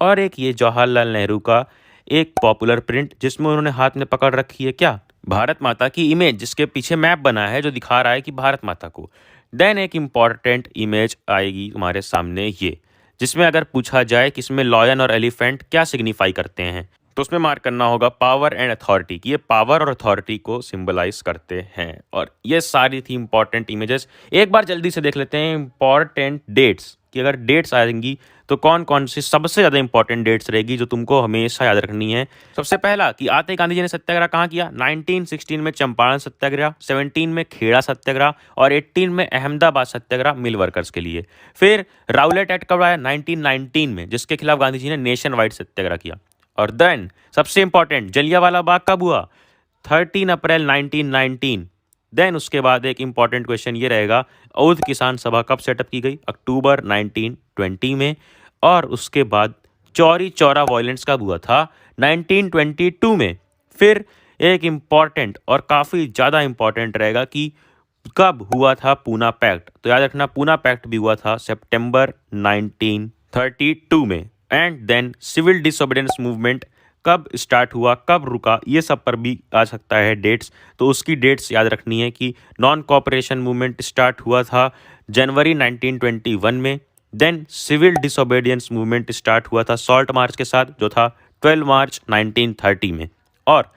और एक ये जवाहरलाल नेहरू का एक पॉपुलर प्रिंट, जिसमें उन्होंने हाथ में पकड़ रखी है क्या, भारत माता की इमेज, जिसके पीछे मैप बना है जो दिखा रहा है कि भारत माता को। देन एक इंपॉर्टेंट इमेज आएगी तुम्हारे सामने ये, जिसमें अगर पूछा जाए कि इसमें लॉयन और एलिफेंट क्या सिग्निफाई करते हैं, तो उसमें मार्क करना होगा पावर एंड अथॉरिटी, कि ये पावर और अथॉरिटी को सिंबलाइज करते हैं। और ये सारी थी इंपॉर्टेंट इमेजेस। एक बार जल्दी से देख लेते हैं इंपॉर्टेंट डेट्स, कि अगर डेट्स आएंगी तो कौन कौन सी सबसे ज़्यादा इंपॉर्टेंट डेट्स रहेगी जो तुमको हमेशा याद रखनी है। सबसे पहला कि आते ही गांधी जी ने सत्याग्रह कहाँ किया, 1916 में चंपारण सत्याग्रह, 17 में खेड़ा सत्याग्रह और 18 में अहमदाबाद सत्याग्रह मिल वर्कर्स के लिए। फिर राउलेट एक्ट कब आया, 1919 में, जिसके खिलाफ गांधी जी ने नेशन वाइड सत्याग्रह किया। और देन सबसे इंपॉर्टेंट जलियांवाला बाग कब हुआ, 13 अप्रैल 1919। देन उसके बाद एक इंपॉर्टेंट क्वेश्चन ये रहेगा, औध किसान सभा कब सेटअप की गई, अक्टूबर 1920 में। और उसके बाद चौरी चौरा वायलेंस कब हुआ था, 1922 में। फिर एक इंपॉर्टेंट और काफ़ी ज़्यादा इंपॉर्टेंट रहेगा कि कब हुआ था पूना पैक्ट, तो याद रखना पूना पैक्ट भी हुआ था सितंबर 1932 में। And then civil disobedience movement कब स्टार्ट हुआ, कब रुका, ये सब पर भी आ सकता है डेट्स, तो उसकी डेट्स याद रखनी है कि नॉन कॉपरेशन मूवमेंट स्टार्ट हुआ था जनवरी 1921 में। Then civil disobedience movement start हुआ था सॉल्ट मार्च के साथ, जो था 12 मार्च 1930 में। और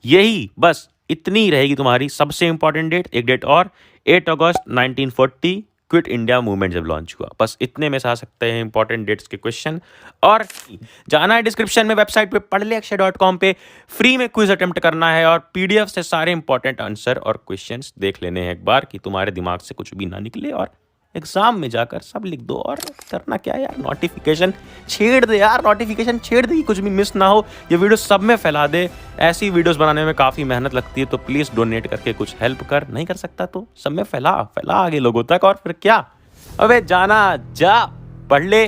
यही बस इतनी रहेगी तुम्हारी सबसे इंपॉर्टेंट डेट। एक डेट और, 8 अगस्त 1940 क्विट इंडिया मूवमेंट जब लॉन्च हुआ। बस इतने में से आ सकते हैं इंपॉर्टेंट डेट्स के क्वेश्चन। और जाना है डिस्क्रिप्शन में, वेबसाइट पे padleakshay.com पे फ्री में क्विज अटेम्प्ट करना है और पीडीएफ से सारे इंपॉर्टेंट आंसर और क्वेश्चंस देख लेने हैं एक बार, कि तुम्हारे दिमाग से कुछ भी ना निकले और एग्जाम में जाकर सब लिख दो। और करना क्या है यार, नोटिफिकेशन छेड़ दे यार, नोटिफिकेशन छेड़ दे कि कुछ भी मिस ना हो। ये वीडियो सब में फैला दे। ऐसी वीडियोस बनाने में काफ़ी मेहनत लगती है, तो प्लीज़ डोनेट करके कुछ हेल्प कर। नहीं कर सकता तो सब में फैला आगे लोगों तक। और फिर क्या, अबे जाना जा, पढ़ ले,